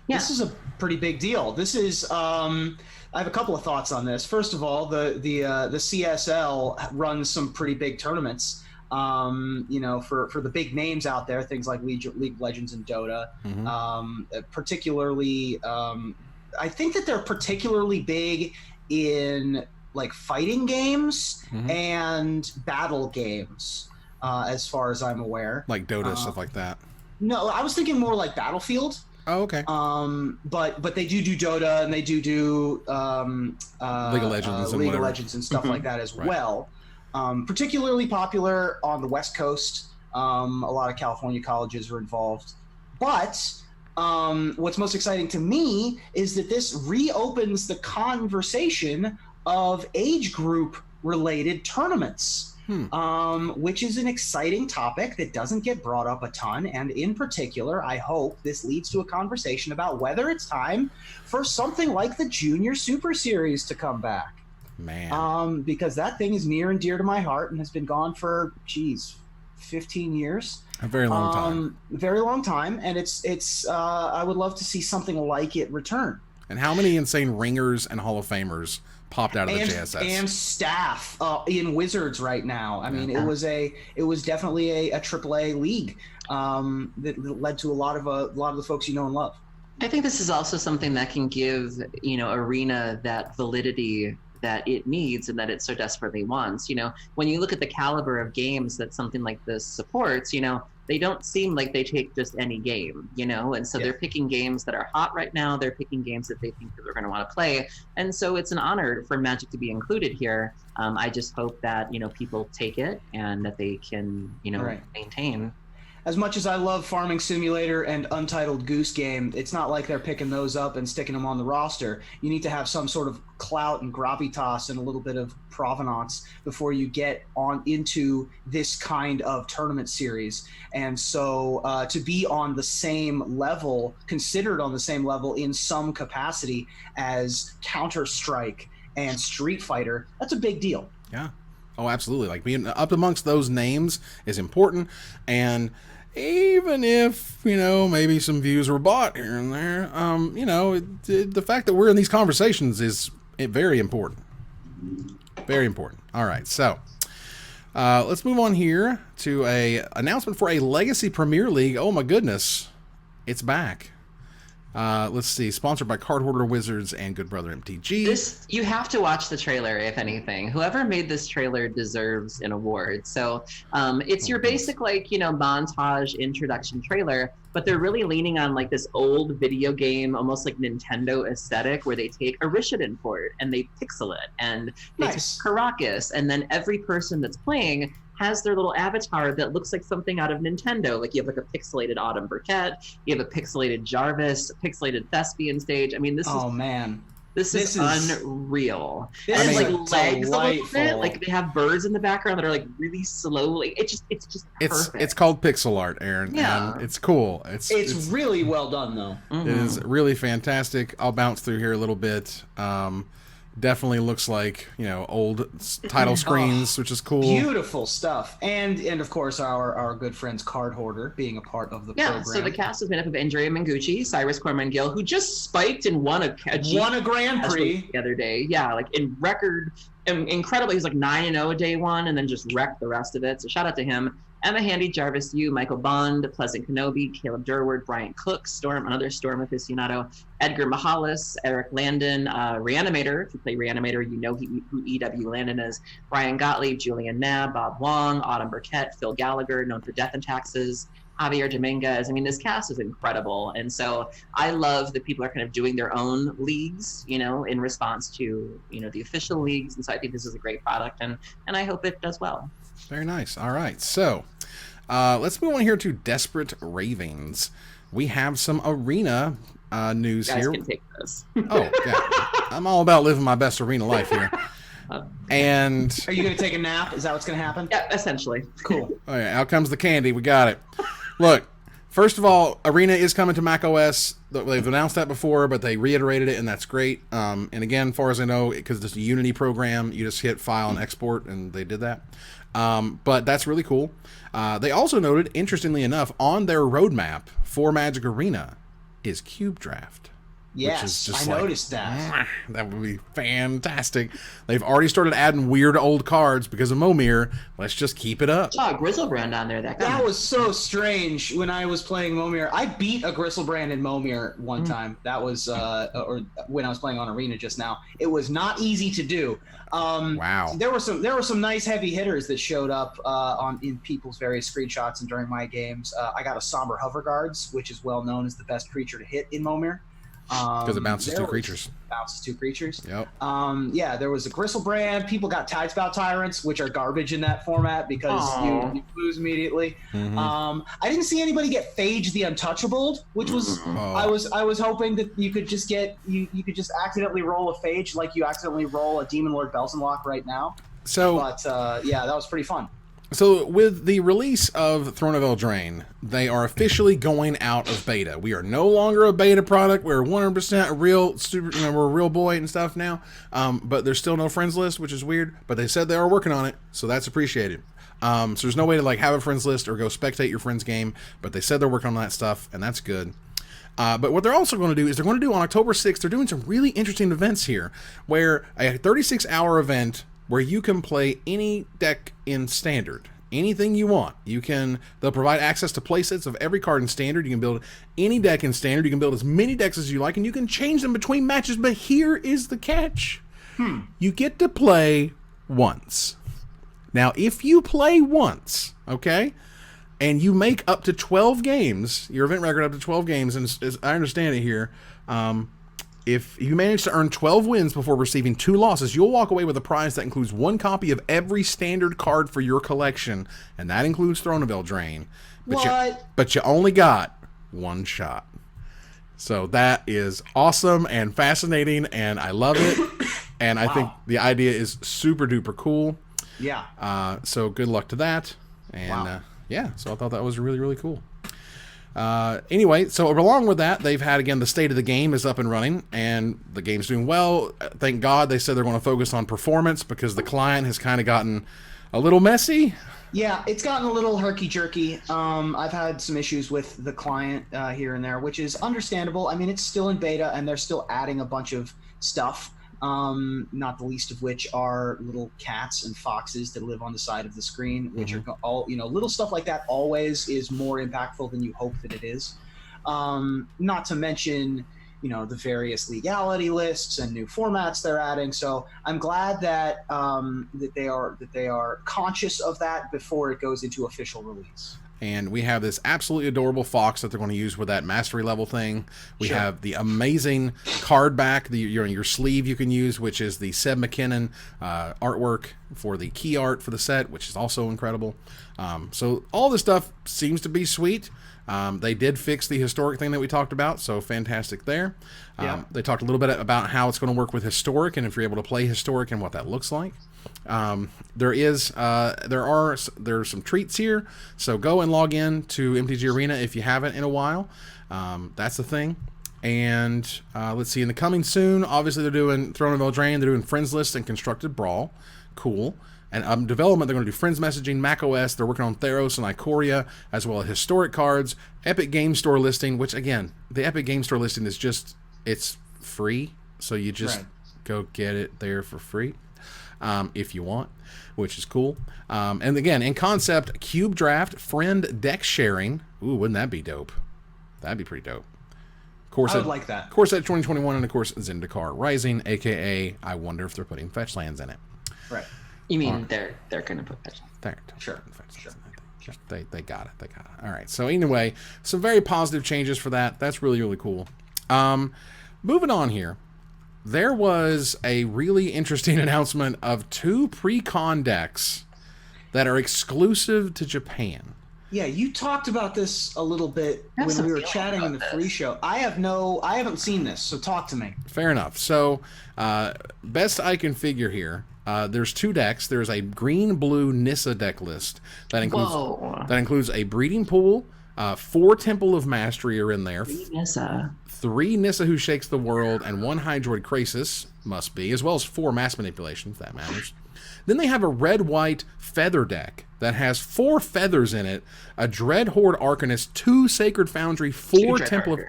This is a pretty big deal. This is I have a couple of thoughts on this. First of all, the CSL runs some pretty big tournaments. For the big names out there, things like League of Legends and Dota. Particularly, I think that they're particularly big in like fighting games and battle games, as far as I'm aware. Like Dota, stuff like that. No, I was thinking more like Battlefield. Oh, okay. But they do Dota, and they do League of Legends and stuff like that as well. Particularly popular on the West Coast. A lot of California colleges are involved. But what's most exciting to me is that this reopens the conversation of age group related tournaments. Which is an exciting topic that doesn't get brought up a ton. And in particular, I hope this leads to a conversation about whether it's time for something like the Junior Super Series to come back. Man. Because that thing is near and dear to my heart and has been gone for, 15 years. A very long time. Very long time. And it's I would love to see something like it return. And how many insane ringers and Hall of Famers popped out of the JSS? And staff in Wizards right now. I mean, it was definitely a AAA league that led to a lot of the folks you know and love. I think this is also something that can give Arena that validity that it needs and that it so desperately wants. When you look at the caliber of games that something like this supports, they don't seem like they take just any game, you know? And so they're picking games that are hot right now. They're picking games that they think that they're going to want to play. And so it's an honor for Magic to be included here. I just hope that, you know, people take it and that they can, you know, maintain. As much as I love Farming Simulator and Untitled Goose Game, it's not like they're picking those up and sticking them on the roster. You need to have some sort of clout and gravitas and a little bit of provenance before you get on into this kind of tournament series. And so to be on the same level, considered on the same level in some capacity as Counter-Strike and Street Fighter, that's a big deal. Yeah. Oh, absolutely. Like being up amongst those names is important. And even if, you know, maybe some views were bought here and there, you know, the fact that we're in these conversations is very important. Very important. All right. So let's move on here to a announcement for a Legacy Premier League. Oh, my goodness. It's back. Let's see. Sponsored by Card Hoarder Wizards and Good Brother MTG. You have to watch the trailer, if anything. Whoever made this trailer deserves an award. So it's your basic, like, you know, montage introduction trailer, but they're really leaning on like this old video game, almost like Nintendo aesthetic, where they take a Rishadan port and they pixel it, and they take Caracas, and then every person that's playing has their little avatar that looks like something out of Nintendo. Like you have like a pixelated Autumn Burkett, you have a pixelated Jarvis, a pixelated Thespian stage. I mean, this is unreal. This and is like legs a little bit, like they have birds in the background that are like really slowly. It's just perfect. It's called pixel art, Aaron. Yeah, and it's cool. It's really well done though. It is really fantastic. I'll bounce through here a little bit. Definitely looks like, you know, old title screens, which is cool. Beautiful stuff. And of course our good friends Card Hoarder being a part of the program. So the cast is made up of Andrea Mengucci, Cyrus Corman-Gill, who just spiked and won a Grand Prix the other day. Yeah, like in record, incredibly. He's like 9-0 day one, and then just wrecked the rest of it. So shout out to him. Emma Handy, Jarvis Yu, Michael Bond, PleasantKenobi, Caleb Durward, Brian Cook, Storm, another Storm aficionado, Edgar Mahalis, Eric Landon, Reanimator. If you play Reanimator, you know who E.W. Landon is. Brian Gottlieb, Julian Nab, Bob Wong, Autumn Burkett, Phil Gallagher, known for Death and Taxes, Javier Dominguez. I mean, this cast is incredible. And so I love that people are kind of doing their own leagues, you know, in response to, you know, the official leagues. And so I think this is a great product, and I hope it does well. Very nice. All right. So let's move on here to Desperate Ravings. We have some arena news here. You guys can take this. Oh, yeah. I'm all about living my best arena life here. And are you going to take a nap? Is that what's going to happen? Yeah, essentially. Cool. Oh, yeah. Out comes the candy. We got it. Look, first of all, Arena is coming to macOS. They've announced that before, but they reiterated it, and that's great. And again, as far as I know, because it's a Unity program, you just hit File and Export, and they did that. But that's really cool. They also noted, interestingly enough, on their roadmap for Magic Arena is Cube Draft. Yes, I noticed that. That would be fantastic. They've already started adding weird old cards because of Momir. Let's just keep it up. I saw a Grizzlebrand on there. That was so strange when I was playing Momir. I beat a Grizzlebrand in Momir one time. That was, or when I was playing on Arena just now. It was not easy to do. Wow. There were some nice heavy hitters that showed up in people's various screenshots and during my games. I got a Somber Hover Guards, which is well known as the best creature to hit in Momir. Because it bounces two creatures. Yep. Yeah, there was a Grizzlebrand. People got Tidespout Tyrants, which are garbage in that format because you lose immediately. Mm-hmm. I didn't see anybody get Phage the Untouchable, which was I was hoping that you could just get you could just accidentally roll a Phage like you accidentally roll a Demon Lord Belzenlock right now. But yeah, that was pretty fun. So with the release of Throne of Eldraine, they are officially going out of beta. We are no longer a beta product. We're 100% a real we're a real boy and stuff now. But there's still no friends list, which is weird. But they said they are working on it, so that's appreciated. So there's no way to like have a friends list or go spectate your friend's game. But they said they're working on that stuff, and that's good. But what they're also going to do is they're going to do on October 6th, they're doing some really interesting events here, where a 36-hour event where you can play any deck in Standard. Anything you want. They'll provide access to playsets of every card in Standard. You can build any deck in Standard. You can build as many decks as you like, and you can change them between matches. But here is the catch. You get to play once. Now, if you play once, okay, and you make up to 12 games, your event record up to 12 games, and as I understand it here, if you manage to earn 12 wins before receiving 2 losses, you'll walk away with a prize that includes 1 copy of every standard card for your collection, and that includes Throne of Eldraine. But you only got 1 shot. So that is awesome and fascinating, and I love it. And I think the idea is super duper cool. Yeah. So good luck to that. And so I thought that was really, really cool. Anyway, so along with that, they've had, again, the state of the game is up and running, and the game's doing well. Thank God they said they're going to focus on performance because the client has kind of gotten a little messy. Yeah, it's gotten a little herky-jerky. I've had some issues with the client here and there, which is understandable. I mean, it's still in beta, and they're still adding a bunch of stuff, not the least of which are little cats and foxes that live on the side of the screen, which are all, little stuff like that always is more impactful than you hope that it is. Not to mention, the various legality lists and new formats they're adding. So I'm glad that they are conscious of that before it goes into official release. And we have this absolutely adorable fox that they're going to use with that mastery level thing. We have the amazing card back, your sleeve you can use, which is the Seb McKinnon artwork for the key art for the set, which is also incredible. So all this stuff seems to be sweet. They did fix the historic thing that we talked about, so fantastic there. They talked a little bit about how it's going to work with historic and if you're able to play historic and what that looks like. There's some treats here, so go and log in to MTG Arena if you haven't in a while. That's the thing. And let's see, in the coming soon, obviously they're doing Throne of Eldraine, they're doing Friends List and Constructed Brawl. Cool. And development, they're going to do Friends Messaging, macOS, they're working on Theros and Ikoria, as well as historic cards, Epic Game Store listing, which again, the Epic Game Store listing is just, it's free, so you just go get it there for free. If you want, which is cool. And again, in concept, cube draft, friend deck sharing. Ooh, wouldn't that be dope? That'd be pretty dope. I would like that. Core Set 2021, and of course, Zendikar Rising, aka I wonder if they're putting fetch lands in it. Right. You mean they're going to put fetch lands? They're sure. They got it. All right. So anyway, some very positive changes for that. That's really, really cool. Moving on here. There was a really interesting announcement of 2 Precon decks that are exclusive to Japan. Yeah, you talked about this a little bit when we were chatting in the free show. I haven't seen this, so talk to me. Fair enough. So, best I can figure here, there's 2 decks. There's a green-blue Nissa deck list that includes a breeding pool, 4 Temple of Mastery are in there. Nissa. 3 Nissa Who Shakes the World, and 1 Hydroid Krasis must be, as well as 4 Mass Manipulations, if that matters. Then they have a red-white feather deck that has 4 feathers in it, a Dreadhorde Arcanist, 2 Sacred Foundry, 4 Temple of...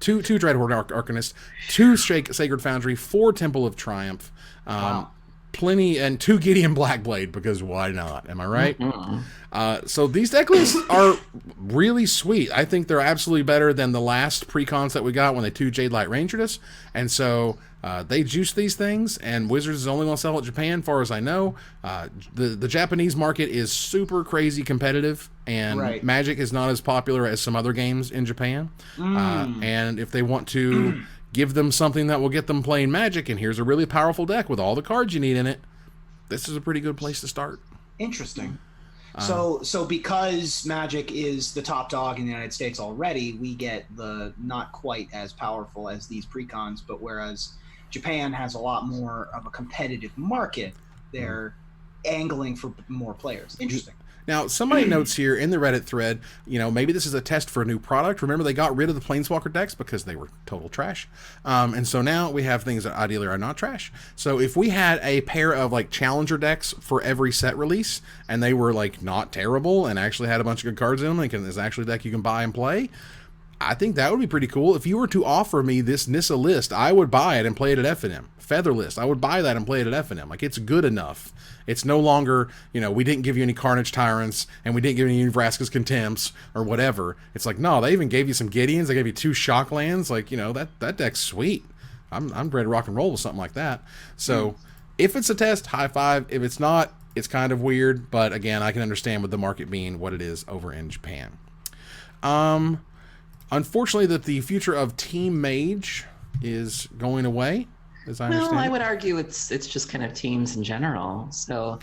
2 Dreadhorde Arcanist, 2 Sacred Foundry, 4 Temple of Triumph, plenty, and 2 Gideon Blackblade, because why not? Am I right? So these deck lists are really sweet. I think they're absolutely better than the last Precons that we got when they 2 Jade Light Rangered us. And so they juice these things, and Wizards is only going to sell it in Japan, far as I know. The Japanese market is super crazy competitive, and Magic is not as popular as some other games in Japan. And if they want to give them something that will get them playing Magic, and here's a really powerful deck with all the cards you need in it, this is a pretty good place to start. Interesting. So because Magic is the top dog in the United States already, we get the not quite as powerful as these Precons, but whereas Japan has a lot more of a competitive market, they're angling for more players. Interesting. Now, somebody notes here in the Reddit thread, maybe this is a test for a new product. Remember, they got rid of the Planeswalker decks because they were total trash. And so now we have things that ideally are not trash. So if we had a pair of challenger decks for every set release, and they were not terrible and actually had a bunch of good cards in them, and there's actually a deck you can buy and play, I think that would be pretty cool. If you were to offer me this Nissa list, I would buy it and play it at FNM. Feather list, I would buy that and play it at FNM. It's good enough. It's no longer, we didn't give you any Carnage Tyrants, and we didn't give you any Vraska's Contempts, or whatever. It's no, they even gave you some Gideons. They gave you 2 Shocklands. That deck's sweet. I'm ready to rock and roll with something like that. So If it's a test, high five. If it's not, it's kind of weird. But again, I can understand with the market being what it is over in Japan. Unfortunately, that the future of Team Mage is going away, as I understand. No, I would argue it's just kind of teams in general. So,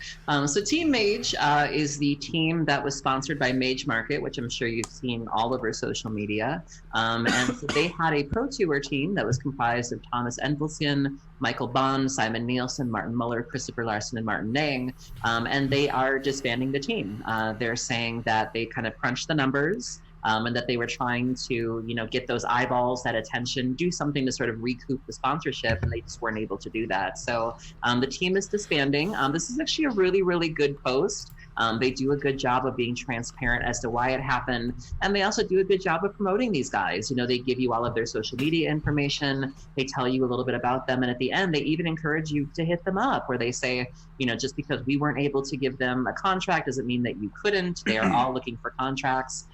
Team Mage is the team that was sponsored by Mage Market, which I'm sure you've seen all over social media. And so they had a Pro Tour team that was comprised of Thomas Endelsian, Michael Bond, Simon Nielsen, Martin Muller, Christopher Larson, and Martin Nang. And they are disbanding the team. They're saying that they kind of crunched the numbers. And that they were trying to, get those eyeballs, that attention, do something to sort of recoup the sponsorship, and they just weren't able to do that. So the team is disbanding. This is actually a really, really good post. They do a good job of being transparent as to why it happened. And they also do a good job of promoting these guys. They give you all of their social media information. They tell you a little bit about them. And at the end, they even encourage you to hit them up, where they say, just because we weren't able to give them a contract doesn't mean that you couldn't. They are all looking for contracts.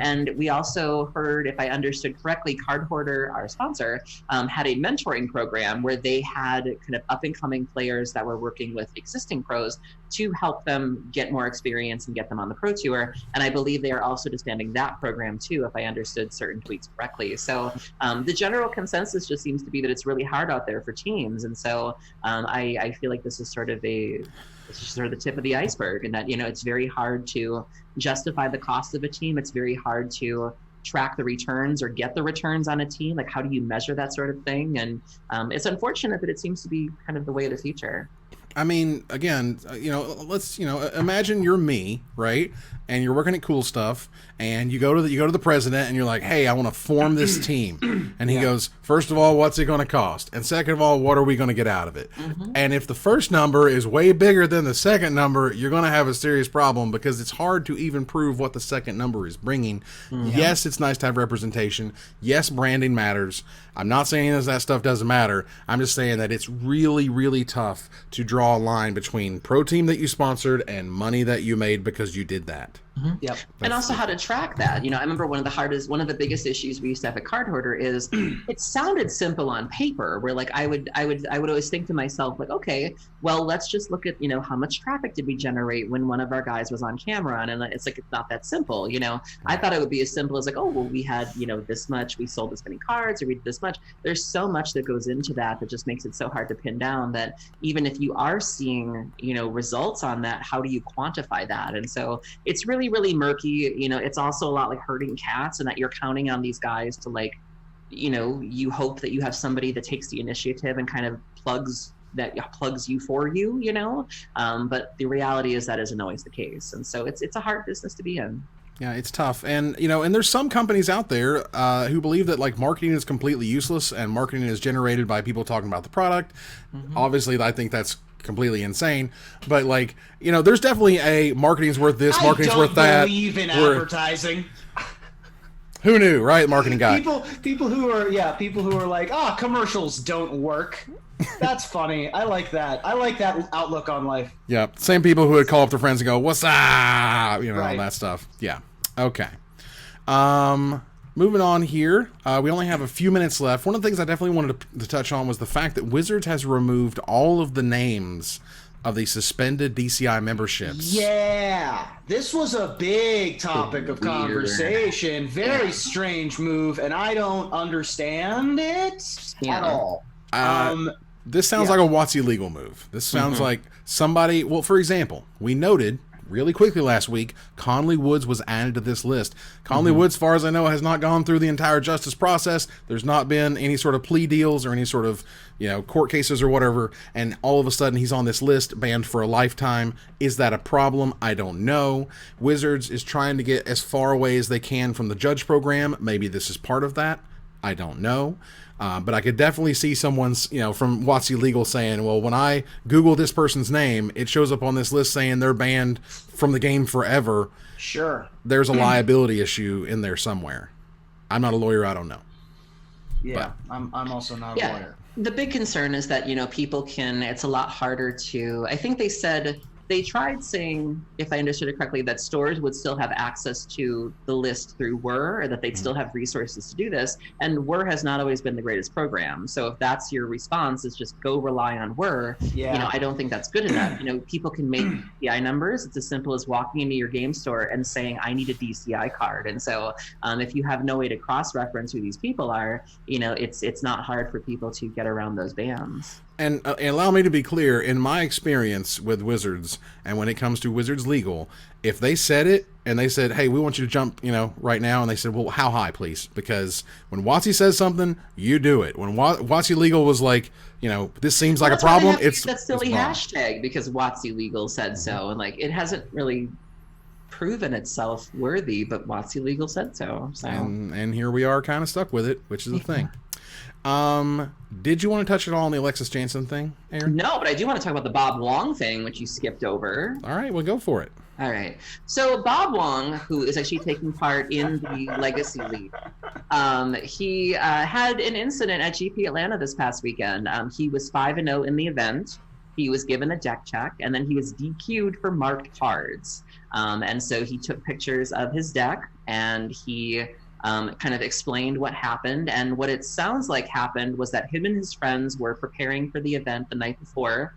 And we also heard, if I understood correctly, Card Hoarder, our sponsor, had a mentoring program where they had kind of up-and-coming players that were working with existing pros to help them get more experience and get them on the Pro Tour. And I believe they are also disbanding that program too, if I understood certain tweets correctly. So the general consensus just seems to be that it's really hard out there for teams. And so I feel like this is sort of the tip of the iceberg, and that, it's very hard to justify the cost of a team. It's very hard to track the returns or get the returns on a team. Like, how do you measure that sort of thing? And it's unfortunate, but it seems to be kind of the way of the future. I mean, again, let's, imagine you're me, right? And you're working at Cool Stuff, and you go to the president, and you're like, hey, I want to form this team. And he goes, first of all, what's it going to cost? And second of all, what are we going to get out of it? Mm-hmm. And if the first number is way bigger than the second number, you're going to have a serious problem, because it's hard to even prove what the second number is bringing. Mm-hmm. Yes, it's nice to have representation. Yes, branding matters. I'm not saying that stuff doesn't matter. I'm just saying that it's really, really tough to draw a line between pro team that you sponsored and money that you made because you did that. Mm-hmm. Yep. And also how to track that. I remember one of the biggest issues we used to have at Card Hoarder is it sounded simple on paper, where like I would always think to myself, like, okay, well, let's just look at, how much traffic did we generate when one of our guys was on camera. And it's like, it's not that simple. I thought it would be as simple as like, oh, well, we had, this much, we sold this many cards, or we did this much. There's so much that goes into that just makes it so hard to pin down, that even if you are seeing, results on that, how do you quantify that? And so it's really, really murky. It's also a lot like herding cats, and that you're counting on these guys to, like, you hope that you have somebody that takes the initiative and kind of plugs you for you, but the reality is that isn't always the case. And so it's a hard business to be in. Yeah, it's tough. And, and there's some companies out there who believe that, like, marketing is completely useless and marketing is generated by people talking about the product. Mm-hmm. Obviously, I think that's completely insane. But, like, there's definitely a marketing's worth this, marketing's worth that. I don't believe in advertising. Who knew, right? Marketing guy. People who are like, commercials don't work. That's funny. I like that. I like that outlook on life. Yeah, same people who would call up their friends and go, "What's up?" Right. All that stuff. Yeah. Okay. Moving on here. We only have a few minutes left. One of the things I definitely wanted to touch on was the fact that Wizards has removed all of the names of the suspended DCI memberships. Yeah, this was a big topic of conversation. Very strange move, and I don't understand it at all. This sounds like a WotC legal move. This sounds like somebody. Well, for example, we noted really quickly last week, Conley Woods was added to this list. Conley Woods, as far as I know, has not gone through the entire justice process. There's not been any sort of plea deals or any sort of, court cases or whatever. And all of a sudden he's on this list, banned for a lifetime. Is that a problem? I don't know. Wizards is trying to get as far away as they can from the judge program. Maybe this is part of that. I don't know. But I could definitely see someone's, from WotC Legal saying, well, when I Google this person's name, it shows up on this list saying they're banned from the game forever. Sure. There's a liability issue in there somewhere. I'm not a lawyer. I don't know. Yeah, but I'm also not a lawyer. The big concern is that, people it's a lot harder to, I think they said they tried saying, if I understood it correctly, that stores would still have access to the list through Whir, or that they'd still have resources to do this. And Whir has not always been the greatest program. So if that's your response, is just go rely on Whir. Yeah. I don't think that's good enough. People can make DCI numbers. It's as simple as walking into your game store and saying, I need a DCI card. And so if you have no way to cross-reference who these people are, it's not hard for people to get around those bans. And allow me to be clear, in my experience with Wizards, and when it comes to Wizards Legal, if they said it, and they said, hey, we want you to jump, right now, and they said, well, how high, please? Because when WotC says something, you do it. When WotC Legal was like, this seems like a problem, it's that silly hashtag because WotC Legal said so, and it hasn't really proven itself worthy, but WotC Legal said so. And here we are kind of stuck with it, which is the thing. Did you want to touch at all on the Alexis Janson thing, Aaron? No, but I do want to talk about the Bob Wong thing, which you skipped over. All right, well, go for it. All right. So Bob Wong, who is actually taking part in the Legacy League, he had an incident at GP Atlanta this past weekend. He was 5-0 in the event. He was given a deck check, and then he was DQ'd for marked cards. And so he took pictures of his deck, and he kind of explained what happened. And what it sounds like happened was that him and his friends were preparing for the event the night before.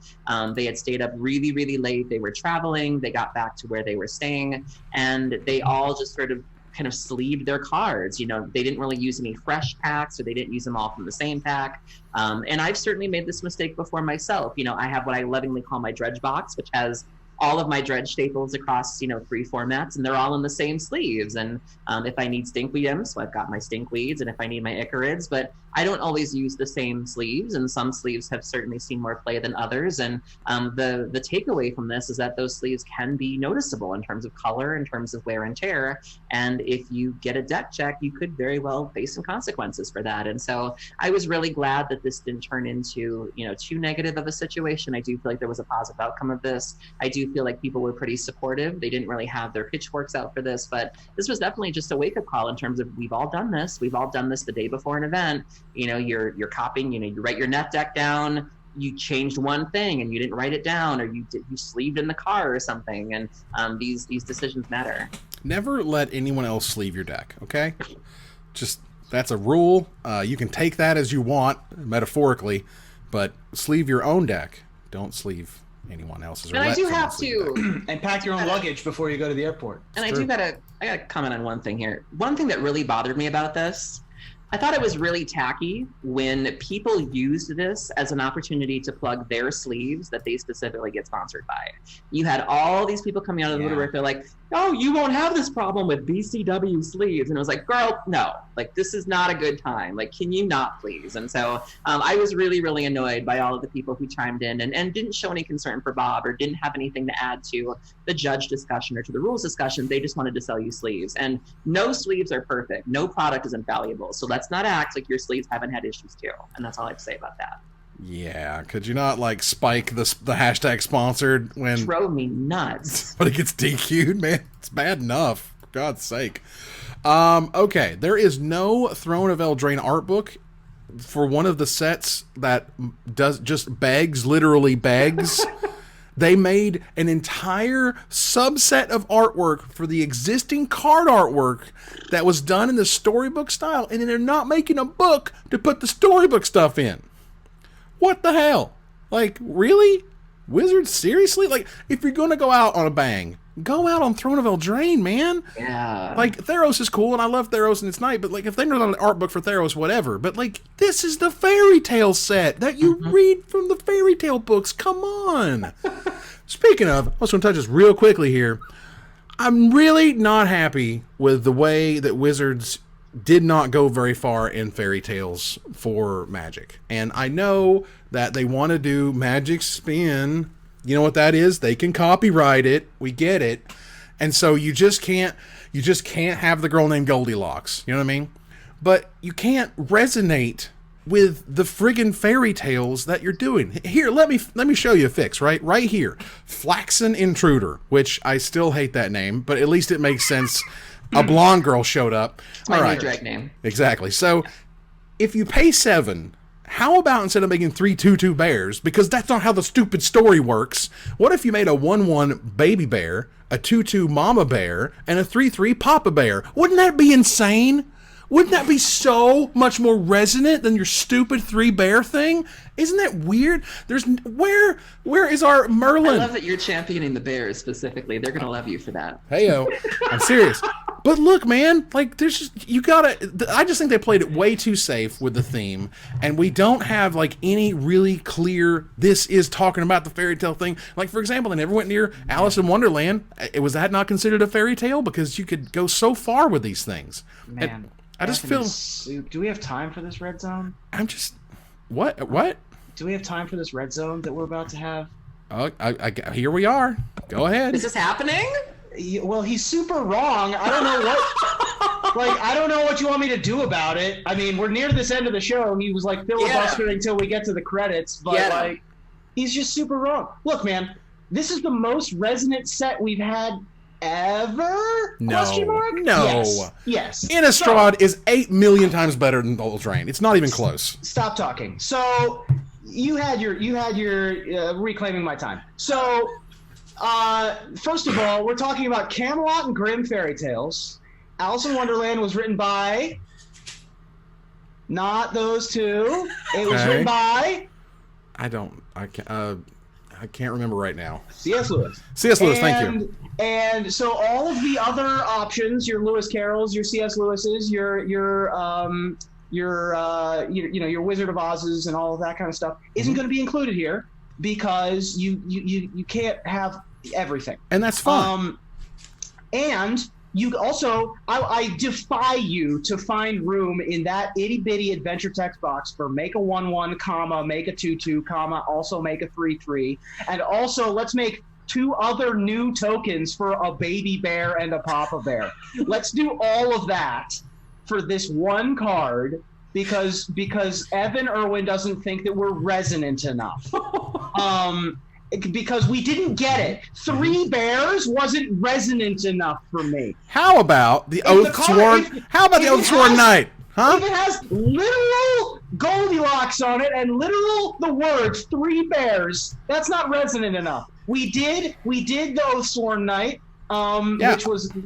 They had stayed up really, really late. They were traveling. They got back to where they were staying, and they all just sort of kind of sleeved their cards. They didn't really use any fresh packs, or they didn't use them all from the same pack. And I've certainly made this mistake before myself. I have what I lovingly call my dredge box, which has all of my dredge staples across 3 formats, and they're all in the same sleeves. And if I need stinkweed, so I've got my stinkweeds, and if I need my icarids, but I don't always use the same sleeves, and some sleeves have certainly seen more play than others. And the takeaway from this is that those sleeves can be noticeable in terms of color, in terms of wear and tear. And if you get a deck check, you could very well face some consequences for that. And so I was really glad that this didn't turn into too negative of a situation. I do feel like there was a positive outcome of this. I do feel like people were pretty supportive. They didn't really have their pitchforks out for this, but this was definitely just a wake-up call in terms of we've all done this. We've all done this the day before an event. You're copying, you write your net deck down, you changed one thing and you didn't write it down, or you sleeved in the car or something. And these decisions matter. Never let anyone else sleeve your deck, okay? Just, that's a rule. You can take that as you want, metaphorically, but sleeve your own deck. Don't sleeve anyone else's. And I do have to and pack your own luggage before you go to the airport. And I gotta comment on one thing here. One thing that really bothered me about this, I thought it was really tacky when people used this as an opportunity to plug their sleeves that they specifically get sponsored by. You had all these people coming out of the woodwork. They're like, oh, you won't have this problem with BCW sleeves. And it was like, girl, no, this is not a good time. Can you not, please? And so I was really, really annoyed by all of the people who chimed in and didn't show any concern for Bob, or didn't have anything to add to the judge discussion or to the rules discussion. They just wanted to sell you sleeves. And no sleeves are perfect. No product is infallible. So let's not act like your sleeves haven't had issues too. And that's all I have to say about that. Yeah, could you not spike the hashtag sponsored when it drove me nuts? But it gets DQ'd, man. It's bad enough, for God's sake. Okay, there is no Throne of Eldraine art book for one of the sets that literally begs. They made an entire subset of artwork for the existing card artwork that was done in the storybook style, and they're not making a book to put the storybook stuff in. What the hell? Really? Wizards, seriously? If you're going to go out on a bang, go out on Throne of Eldraine, man. Yeah. Theros is cool, and I love Theros and its Night, but, if they're not an art book for Theros, whatever. But, this is the fairy tale set that you read from the fairy tale books. Come on. Speaking of, I was going to touch this real quickly here. I'm really not happy with the way that Wizards did not go very far in fairy tales for Magic. And I know that they want to do Magic Spin. You know what that is? They can copyright it. We get it. And so you just can't have the girl named Goldilocks. You know what I mean? But you can't resonate with the friggin' fairy tales that you're doing. Here, let me show you a fix, right here. Flaxen Intruder, which I still hate that name, but at least it makes sense. A blonde girl showed up. It's my new drag name. Exactly. So if you pay $7, how about instead of making 3 2/2 bears, because that's not how the stupid story works, what if you made a 1/1 baby bear, a 2/2 mama bear, and a 3/3 papa bear? Wouldn't that be insane? Wouldn't that be so much more resonant than your stupid 3 bear thing? Isn't that weird? Where is our Merlin? I love that you're championing the bears specifically. They're gonna love you for that. Heyo, I'm serious. But look, man, like there's just I just think they played it way too safe with the theme, and we don't have like any really clear. This is talking about the fairy tale thing. Like for example, they never went near Alice in Wonderland. Was that not considered a fairy tale? Because you could go so far with these things. Man. And I just feel. Do we have time for this red zone? I'm just. What? Do we have time for this red zone that we're about to have? Oh, here we are. Go ahead. Is this happening? Well, he's super wrong. I don't know what. Like, I don't know what you want me to do about it. I mean, we're near this end of the show. He was like filibustering until we get to the credits, but like, he's just super wrong. Look, man, this is the most resonant set we've had ever? No. Question mark? No. Yes. Innistrad is 8 million times better than Eldraine. It's not even close. Stop talking. So you had your reclaiming my time. So first of all, we're talking about Camelot and Grimm fairy tales. Alice in Wonderland was written by not those two. It was written by I can't remember right now. C.S. Lewis. C.S. Lewis, thank you. And so all of the other options, your Lewis Carrolls, your C.S. Lewis's, your Wizard of Oz's and all of that kind of stuff isn't going to be included here because you can't have everything. And that's fine. And you also, I defy you to find room in that itty bitty adventure text box for make a 1/1, comma, make a 2/2, comma, also make a 3/3, and also let's make 2 other new tokens for a baby bear and a papa bear. Let's do all of that for this one card because Evan Irwin doesn't think that we're resonant enough. Because we didn't get it. 3 bears wasn't resonant enough for me. How about the Oathsworn? How about the Oathsworn Knight? Huh? If it has literal Goldilocks on it and literal the words 3 bears, that's not resonant enough. We did the Oathsworn Knight,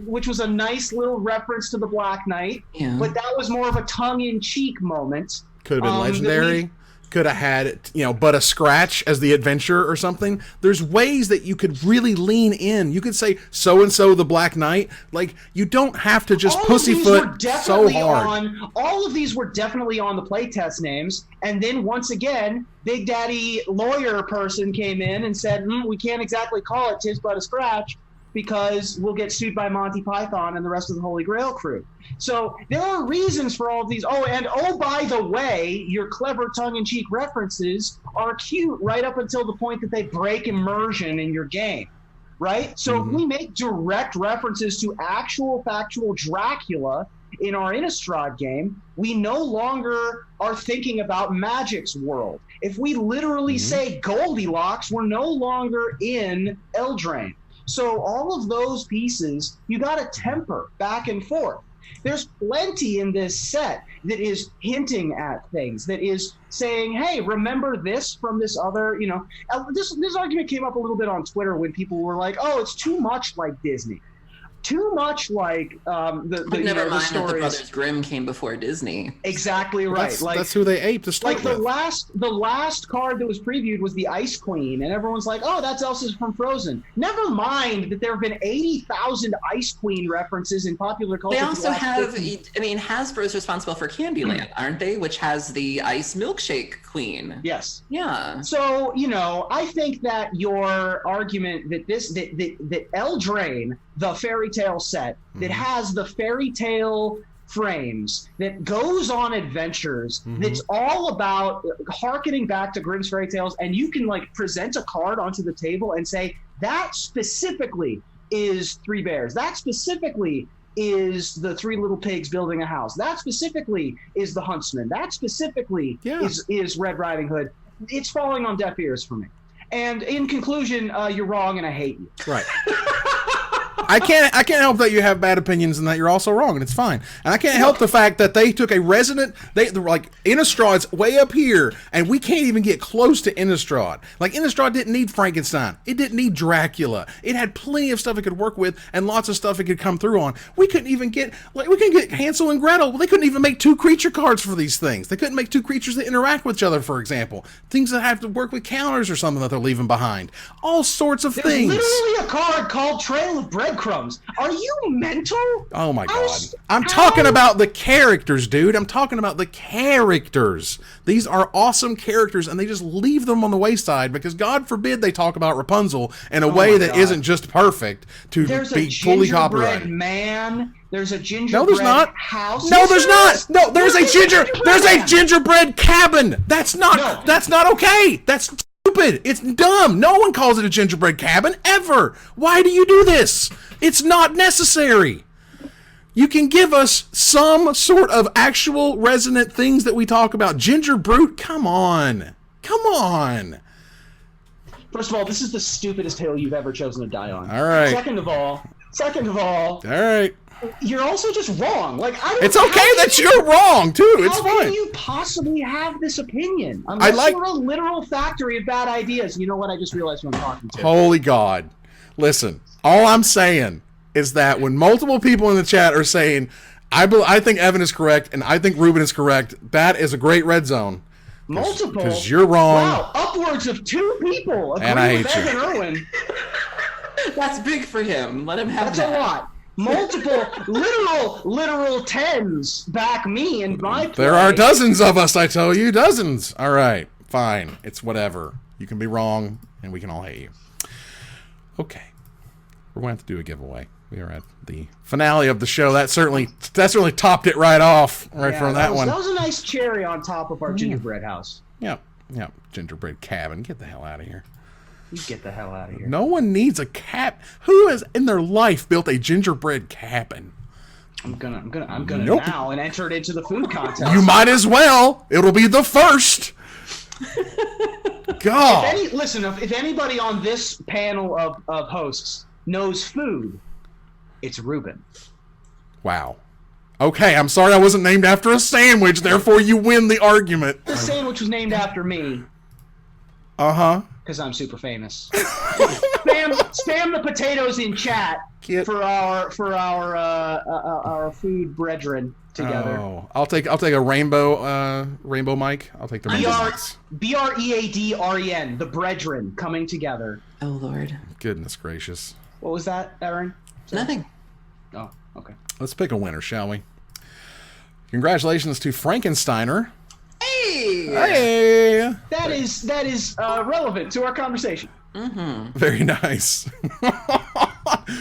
which was a nice little reference to the Black Knight, but that was more of a tongue-in-cheek moment. Could have been legendary. Could have had, but a scratch as the adventure or something. There's ways that you could really lean in. You could say so-and-so the Black Knight. Like, you don't have to just pussyfoot so hard. All of these were definitely on the playtest names. And then once again, Big Daddy lawyer person came in and said, we can't exactly call it Tis But a Scratch because we'll get sued by Monty Python and the rest of the Holy Grail crew. So there are reasons for all of these. Oh, by the way, your clever tongue-in-cheek references are cute right up until the point that they break immersion in your game, right? So if we make direct references to actual factual Dracula in our Innistrad game, we no longer are thinking about Magic's world. If we literally say Goldilocks, we're no longer in Eldraine. So all of those pieces, you got to temper back and forth. There's plenty in this set that is hinting at things, that is saying, hey, remember this from this other, this argument came up a little bit on Twitter when people were like, oh, it's too much like Disney. Too much like never mind stories. that the Brothers Grimm came before Disney. Exactly right. That's who they aped to start with. The last card that was previewed was the Ice Queen, and everyone's like, oh, that's Elsa from Frozen. Never mind that there have been 80,000 Ice Queen references in popular culture. They also have, Hasbro's responsible for Candyland, aren't they? Which has the Ice Milkshake Queen. Yes. Yeah. So, I think that your argument that that Eldraine, the fairy tale set that has the fairy tale frames, that goes on adventures, that's all about harkening back to Grimm's fairy tales, and you can present a card onto the table and say that specifically is 3 bears, that specifically is the 3 little pigs building a house, that specifically is the huntsman, that specifically is Red Riding Hood. It's falling on deaf ears for me. And in conclusion, you're wrong and I hate you. Right. I can't help that you have bad opinions and that you're also wrong, and it's fine. And I can't help the fact that they took a resident, they're like, Innistraad's way up here, and we can't even get close to Innistraad. Like, Innistraad didn't need Frankenstein. It didn't need Dracula. It had plenty of stuff it could work with, and lots of stuff it could come through on. We couldn't even get, like, we couldn't get Hansel and Gretel. They couldn't even make 2 creature cards for these things. They couldn't make 2 creatures that interact with each other, for example. Things that have to work with counters or something that they're leaving behind. All sorts of things. There's literally a card called Trail of Breadcrumbs. Are you mental? Oh my god. I'm talking about the characters, dude. I'm talking about the characters. These are awesome characters, and they just leave them on the wayside because God forbid they talk about Rapunzel in a way that isn't just perfect to be fully copyrighted. There's a gingerbread man. There's a gingerbread No, there's not. house. No, there's not. No, there's a gingerbread cabin. That's not okay. That's stupid. It's dumb. No one calls it a gingerbread cabin ever. Why do you do this? It's not necessary. You can give us some sort of actual resonant things that we talk about. Ginger Brute, come on. Come on. First of all, this is the stupidest hill you've ever chosen to die on. All right. Second of all, all right. You're also just wrong. Like, I don't. It's okay that you're wrong too. It's fine. How can you possibly have this opinion? Unless you're a literal factory of bad ideas. You know what? I just realized who I'm talking to. Holy God! Listen, all I'm saying is that when multiple people in the chat are saying, "I think Evan is correct and I think Ruben is correct," that is a great red zone. Multiple? Because you're wrong. Wow, upwards of 2 people agree and I with hate Evan Irwin. That's big for him. Let him have That's a lot. Multiple, literal tens back me and my play. There are dozens of us, I tell you, dozens. All right, fine. It's whatever. You can be wrong, and we can all hate you. Okay, we're going to have to do a giveaway. We are at the finale of the show. That certainly topped it right off, from that one. That was a nice cherry on top of our gingerbread house. Yep, gingerbread cabin. Get the hell out of here. You get the hell out of here. No one needs a cap. Who has in their life built a gingerbread cabin? I'm gonna now and enter it into the food contest. You might as well. It'll be the first. God. If anybody on this panel of hosts knows food, it's Ruben. Wow. Okay, I'm sorry I wasn't named after a sandwich, therefore you win the argument. The sandwich was named after me. Uh-huh. Because I'm super famous. spam the potatoes in chat for our food brethren together. Oh, I'll take a rainbow mic. I'll take the rainbow mics. BREADREN, the brethren coming together. Oh Lord. Goodness gracious. What was that, Aaron? Nothing. Oh, okay. Let's pick a winner, shall we? Congratulations to Frankensteiner. Hey! That is relevant to our conversation. Mm-hmm. Very nice.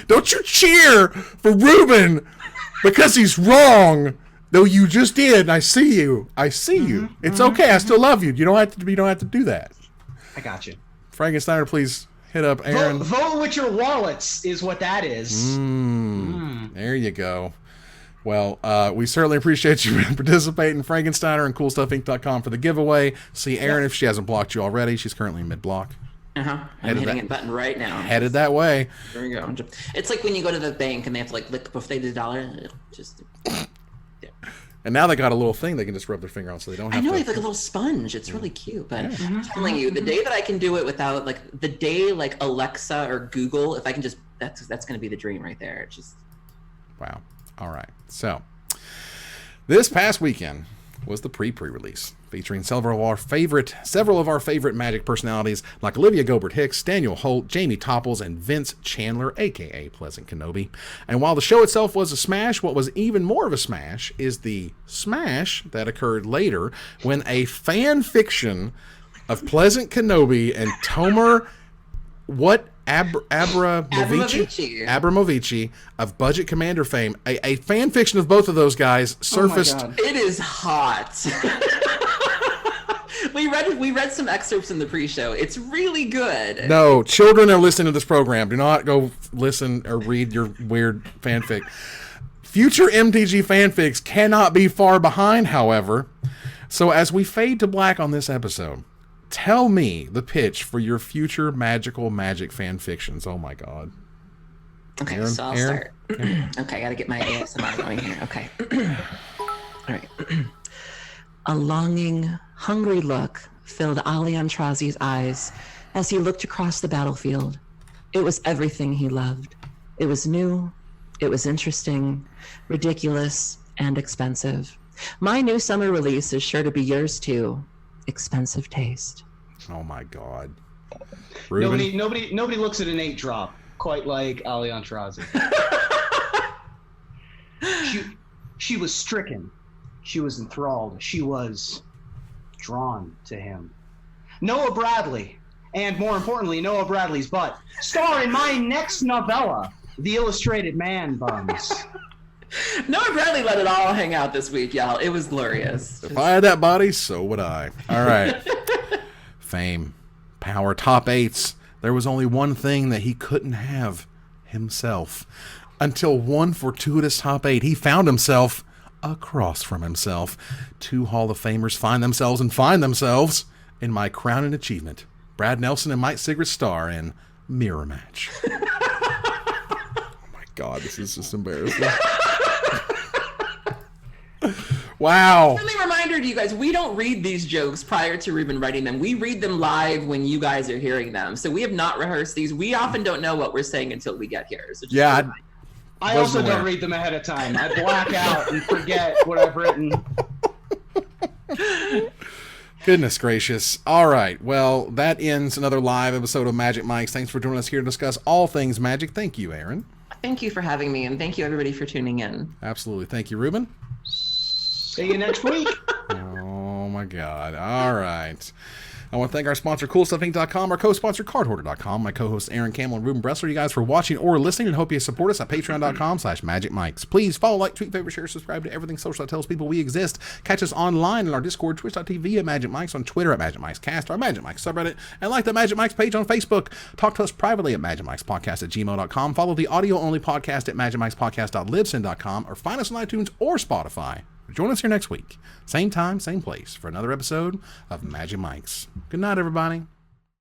Don't you cheer for Ruben because he's wrong. Though you just did. And I see you. It's okay. I still love you. You don't have to do that. I got you. Frankensteiner, please hit up Aaron. Vote with your wallets is what that is. There you go. Well, we certainly appreciate you participating, Frankensteiner, and CoolStuffInc.com for the giveaway. See Aaron if she hasn't blocked you already. She's currently mid-block. I'm hitting a button right now. Headed that way. There we go. It's like when you go to the bank and they have to lick before they do the dollar. Just. Yeah. And now they got a little thing they can just rub their finger on, so they don't have to. I know, it's like a little sponge. It's really cute, but I'm telling you, the day that I can do it without the day Alexa or Google, if I can just, that's going to be the dream right there. It's just. Wow. All right. So, this past weekend was the pre-release, featuring several of our favorite Magic personalities like Olivia Gobert-Hicks, Daniel Holt, Jaime Topples, and Vince Chandler, aka PleasantKenobi. And while the show itself was a smash, what was even more of a smash is the smash that occurred later when a fan fiction of PleasantKenobi and Tomer Abramovici of Budget Commander fame, a fan fiction of both of those guys surfaced. Oh, it is hot. we read some excerpts in the pre-show. It's really good. No, children are listening to this program. Do not go listen or read your weird fanfic. Future MTG fanfics cannot be far behind, however. So as we fade to black on this episode, tell me the pitch for your future magic fan fictions. Oh my God. Okay, Aaron, so I'll Aaron? start. Okay, I gotta get my ASMR going here. Okay. All right. A longing, hungry look filled Ali Antrazi's eyes as he looked across the battlefield. It was everything he loved. It was new, it was interesting, ridiculous, and expensive. My new summer release is sure to be yours too. Expensive taste. Oh my God. Ruben? Nobody looks at an 8-drop quite like Ali Antrazi. She was stricken. She was enthralled. She was drawn to him. Noah Bradley, and more importantly, Noah Bradley's butt, star in my next novella, The Illustrated Man Buns. Noah Bradley let it all hang out this week, y'all. It was glorious. If I had that body, so would I. All right. Fame, power, top 8s. There was only one thing that he couldn't have: himself. Until one fortuitous top 8, he found himself across from himself. 2 Hall of Famers find themselves in my crowning achievement. Brad Nelson and Mike Sigrid star in Mirror Match. Oh my God, this is just embarrassing. Wow. Friendly reminder to you guys, we don't read these jokes prior to Ruben writing them. We read them live when you guys are hearing them. So we have not rehearsed these. We often don't know what we're saying until we get here. So yeah. I also don't read them ahead of time. I black out and forget what I've written. Goodness gracious. All right. Well, that ends another live episode of Magic Mics. Thanks for joining us here to discuss all things Magic. Thank you, Aaron. Thank you for having me, and thank you, everybody, for tuning in. Absolutely. Thank you, Ruben. See you next week. Oh, my God. All right. I want to thank our sponsor, CoolStuffInc.com, our co-sponsor, CardHoarder.com, my co-hosts, Aaron Campbell and Ruben Bressler, you guys for watching or listening, and hope you support us at Patreon.com/MagicMics. Please follow, like, tweet, favorite, share, subscribe to everything social that tells people we exist. Catch us online in our Discord, Twitch.tv at Magic Mics, on Twitter at Magic Mics Cast, our Magic Mics subreddit, and like the Magic Mics page on Facebook. Talk to us privately at MagicMicsPodcast@gmail.com. Follow the audio-only podcast at MagicMicsPodcast.libsyn.com, or find us on iTunes or Spotify. Join us here next week. Same time, same place for another episode of Magic Mics. Good night, everybody.